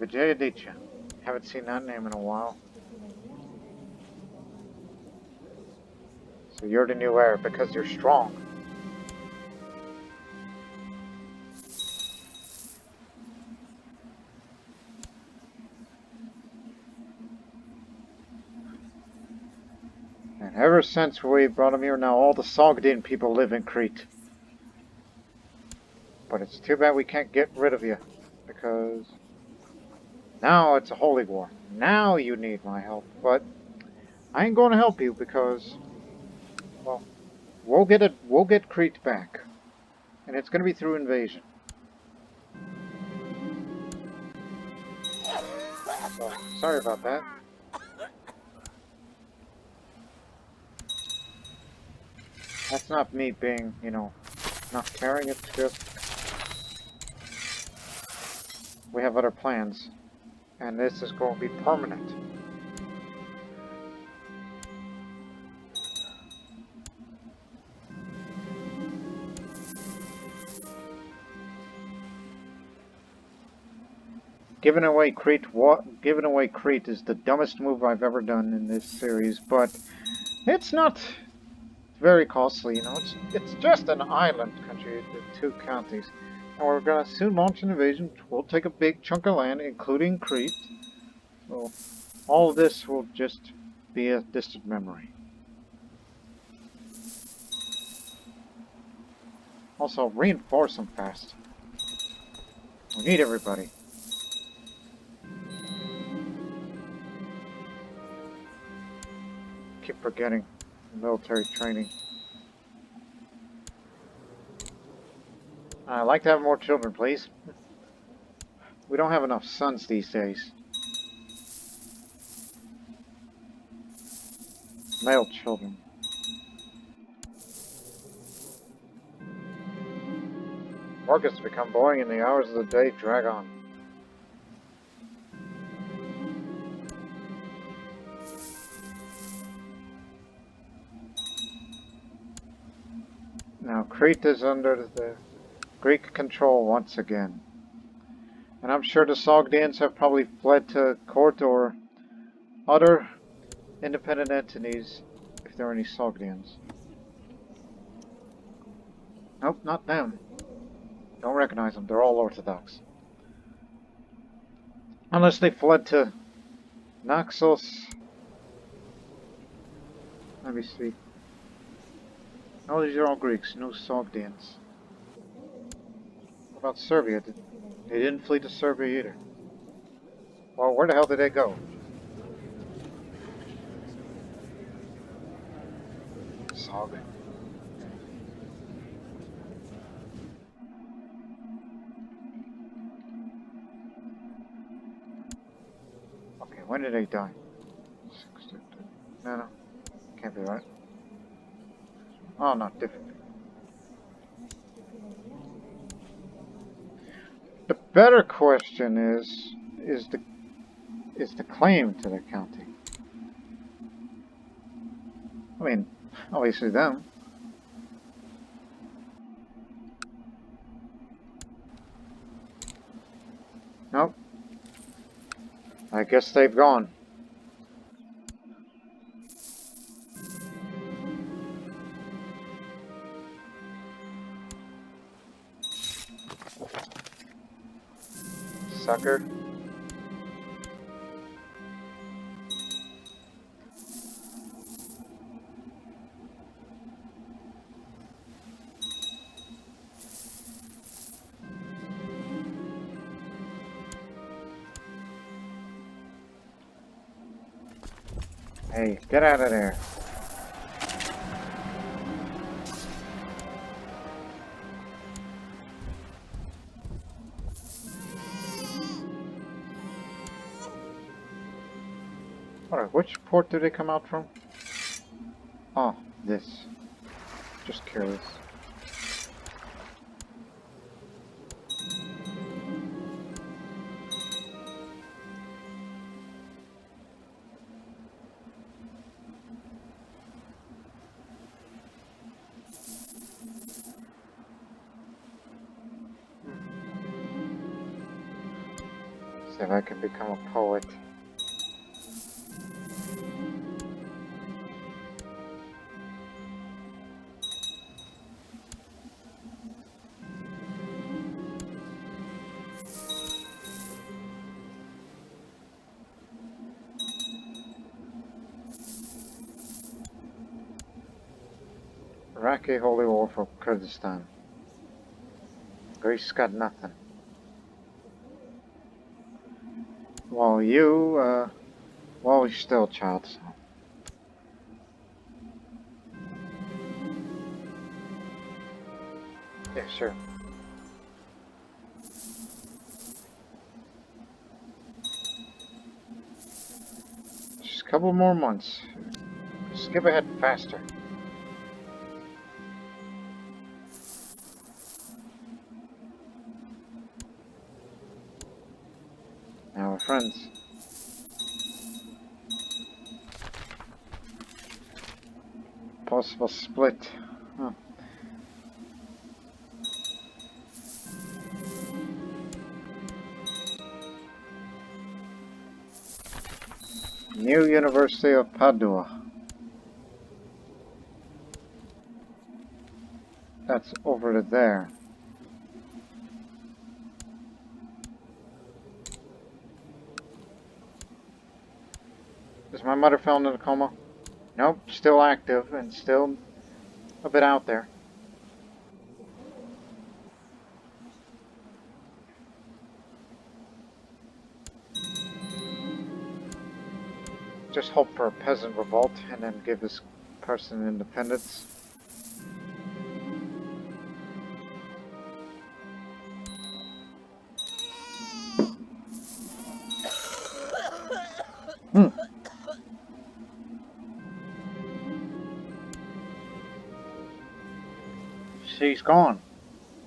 S1: Vijayaditya. Haven't seen that name in a while. So you're the new heir because you're strong. And ever since we brought him here, now all the Sogdian people live in Krete. But it's too bad we can't get rid of you. Because now it's a holy war. Now you need my help. But I ain't going to help you because, well, we'll get Krete back. And it's going to be through invasion. So, sorry about that. That's not me being, you know, not caring. It's just we have other plans. And this is going to be permanent. Giving away Krete is the dumbest move I've ever done in this series, but it's not very costly, you know. It's just an island country with 2 counties. And we're gonna soon launch an invasion. We'll take a big chunk of land, including Krete. So all of this will just be a distant memory. Also, reinforce them fast. We need everybody. Keep forgetting military training. I'd like to have more children, please. We don't have enough sons these days. Male children. Work has become boring and the hours of the day drag on. Now Krete is under the Greek control once again. And I'm sure the Sogdians have probably fled to court or other independent entities, if there are any Sogdians. Nope, not them. Don't recognize them, they're all Orthodox. Unless they fled to Naxos. Let me see. No, these are all Greeks, no Sogdians. What about Serbia? They didn't flee to Serbia either. Well, where the hell did they go? Sog. Okay, when did they die? 62. No, can't be right. Oh, not different. The better question is the claim to the county. I mean, obviously them. Nope. I guess they've gone. Sucker. Hey, get out of there. Alright, which port do they come out from? Oh, this. Just curious. See if I can become a poet. Iraqi holy war for Kurdistan. Greece got nothing. Well, you, well, you're still a child, so. Yeah, sure. Just a couple more months. Skip ahead faster. Now we're friends. Possible split. Huh. New University of Padua. That's over to there. Is my mother fell into a coma? Nope, still active and still a bit out there. Just hope for a peasant revolt and then give this person independence. She's gone.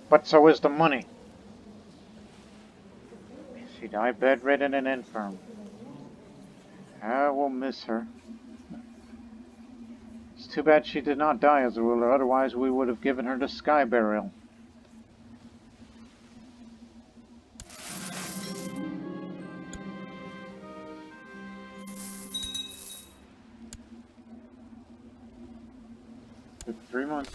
S1: But so is the money. She died bedridden and infirm. I will miss her. It's too bad she did not die as a ruler, otherwise we would have given her the sky burial. Took 3 months.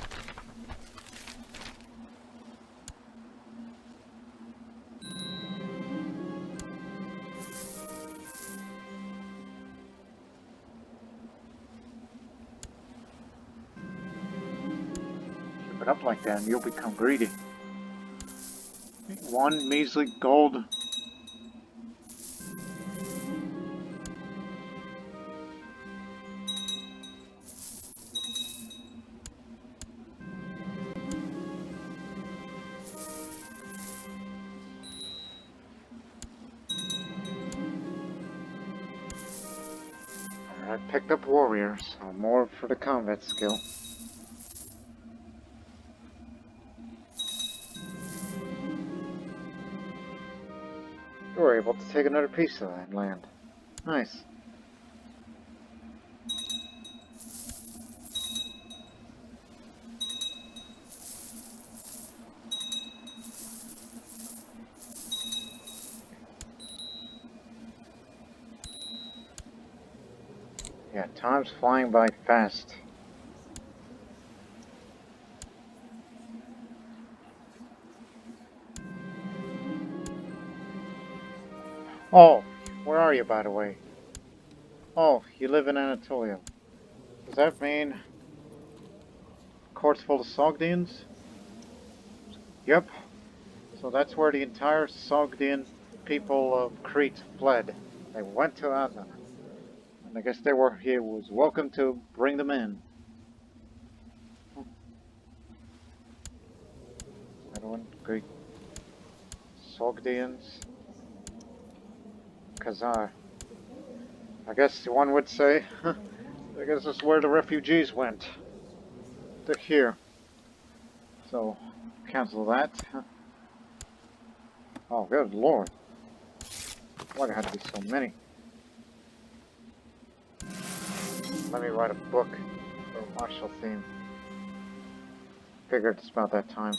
S1: Keep it up like that and you'll become greedy. 1 measly gold. I picked up warrior, so more for the combat skill. You were able to take another piece of that land. Nice. Yeah, time's flying by fast. Oh, where are you, by the way? Oh, you live in Anatolia. Does that mean a court's full of Sogdians? Yep. So that's where the entire Sogdian people of Crete fled. They went to Athens. And I guess he was welcome to bring them in. Everyone, Greek, Sogdians, Khazar. I guess one would say, I guess that's where the refugees went. They're here. So, cancel that. Oh, good lord. Why there had to be so many? Let me write a book for a martial theme. Figured it's about that time.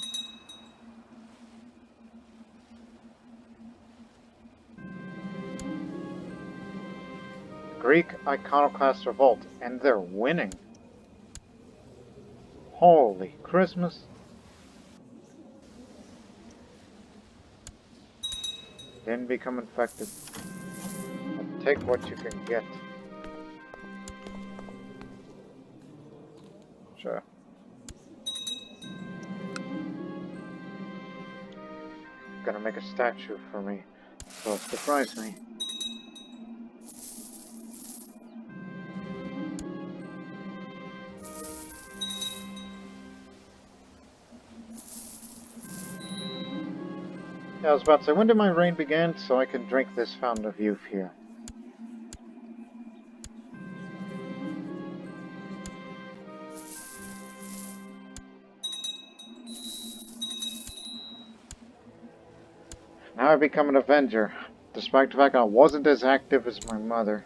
S1: Greek iconoclast revolt, and they're winning. Holy Christmas. Didn't become infected. But take what you can get. Sure. Gonna make a statue for me. So surprise me. Yeah, I was about to say, when did my reign begin so I can drink this fountain of youth here? Now I've become an avenger, despite the fact I wasn't as active as my mother.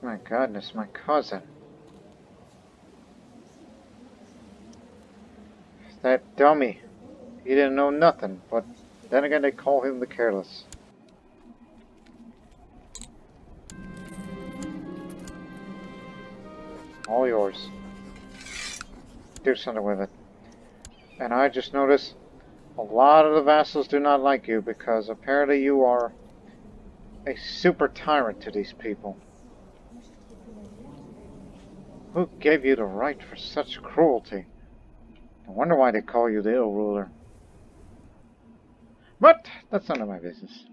S1: My goodness, my cousin. That dummy. He didn't know nothing, but then again they call him the careless. All yours. Do something with it. And I just noticed a lot of the vassals do not like you because apparently you are a super tyrant to these people. Who gave you the right for such cruelty? I wonder why they call you the ill ruler. But that's none of my business.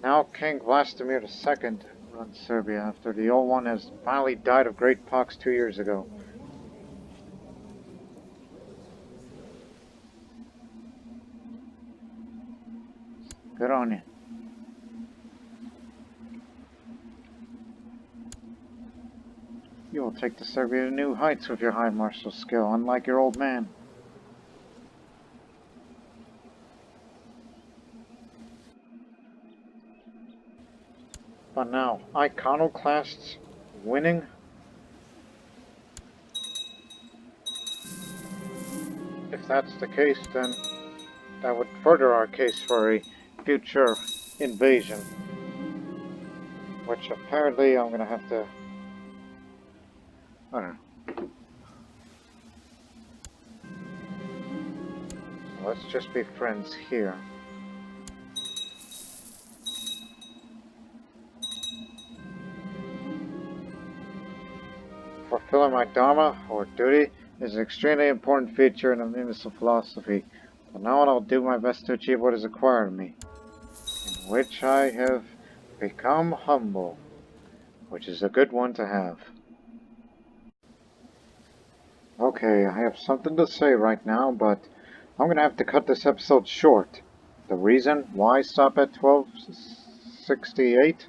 S1: Now King Vladimir II runs Serbia after the old one has finally died of great pox 2 years ago. Good on you. You will take the Serbia to new heights with your high martial skill, unlike your old man. But now, iconoclasts winning? If that's the case, then that would further our case for a future invasion. Which apparently I'm gonna have to... I don't know. Let's just be friends here. Fulfilling my dharma, or duty, is an extremely important feature in the Buddhist philosophy. But now I'll do my best to achieve what is required of me, in which I have become humble, which is a good one to have. Okay, I have something to say right now, but I'm gonna have to cut this episode short. The reason why stop at 1268?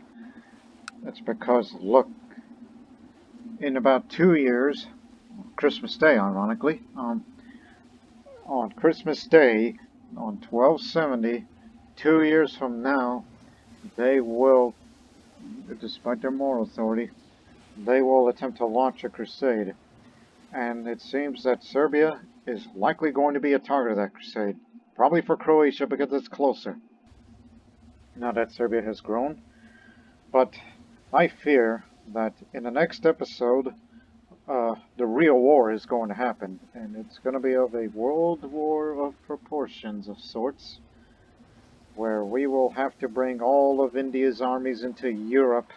S1: That's because, look, in about 2 years, Christmas Day, ironically, on Christmas Day, on 1270, 2 years from now, they will, despite their moral authority, they will attempt to launch a crusade. And it seems that Serbia is likely going to be a target of that crusade. Probably for Croatia because it's closer. Now that Serbia has grown, But I fear that in the next episode, the real war is going to happen, and it's going to be of a world war of proportions of sorts, where we will have to bring all of India's armies into Europe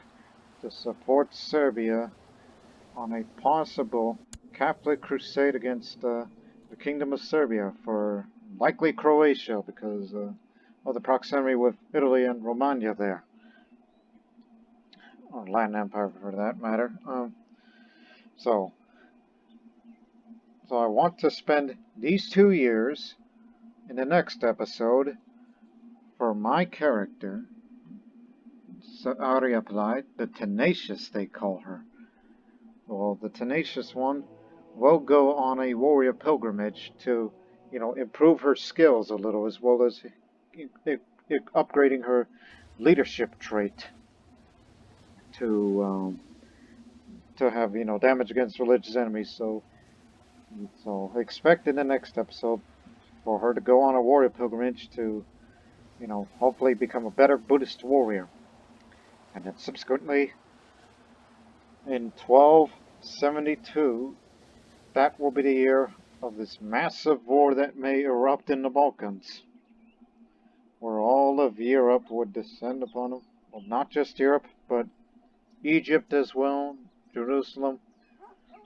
S1: to support Serbia on a possible Catholic crusade against the Kingdom of Serbia, for likely Croatia, because of the proximity with Italy and Romania there, or Latin Empire for that matter. So I want to spend these 2 years in the next episode for my character, Ariyapillai, the Tenacious they call her. Well, the Tenacious one will go on a warrior pilgrimage to, improve her skills a little, as well as upgrading her leadership trait to have, damage against religious enemies. So expect in the next episode for her to go on a warrior pilgrimage to, hopefully become a better Buddhist warrior. And then subsequently, in 1272, that will be the year of this massive war that may erupt in the Balkans, where all of Europe would descend upon them. Well, not just Europe, but Egypt as well, Jerusalem,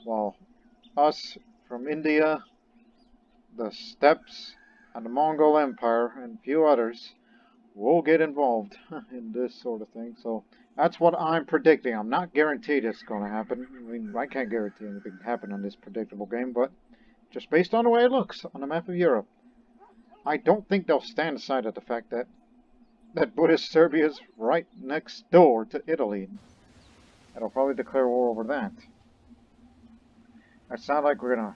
S1: while us from India, the steppes, and the Mongol Empire, and a few others will get involved in this sort of thing. So that's what I'm predicting. I'm not guaranteed it's going to happen. I mean, I can't guarantee anything can happen in this predictable game, but just based on the way it looks on the map of Europe, I don't think they'll stand aside at the fact that Buddhist Serbia is right next door to Italy. It'll probably declare war over that. It's not like we're gonna,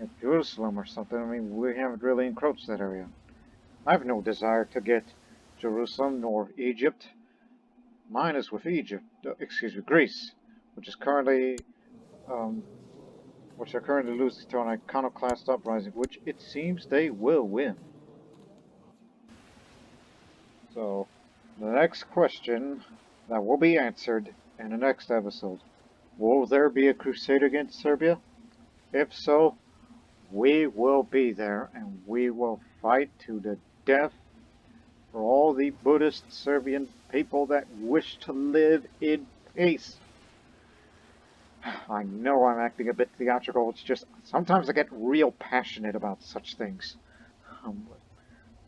S1: at Jerusalem or something. I mean, we haven't really encroached that area. I have no desire to get Jerusalem nor Egypt. Mine is with Greece, which is currently, which are currently losing to an iconoclast uprising, which it seems they will win. So, the next question that will be answered in the next episode: will there be a crusade against Serbia? If so, we will be there, and we will fight to the death for all the Buddhist Serbian people that wish to live in peace. I know I'm acting a bit theatrical. It's just sometimes I get real passionate about such things.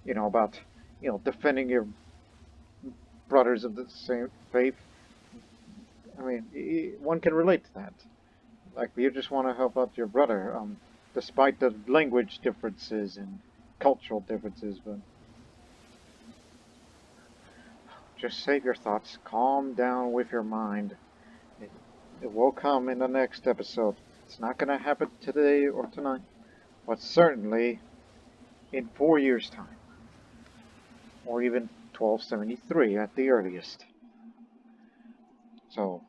S1: About defending your brothers of the same faith. I mean, one can relate to that. Like, you just want to help out your brother, despite the language differences and cultural differences, but just save your thoughts, calm down with your mind. It will come in the next episode. It's not going to happen today or tonight, but certainly in 4 years' time, or even 1273 at the earliest. So,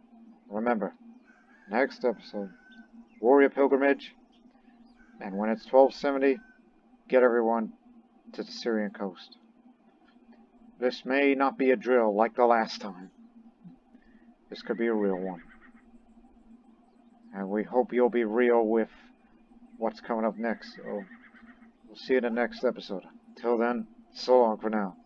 S1: remember, next episode, warrior pilgrimage, and when it's 1270, get everyone to the Syrian coast. This may not be a drill like the last time. This could be a real one. And we hope you'll be real with what's coming up next. So we'll see you in the next episode. Till then, so long for now.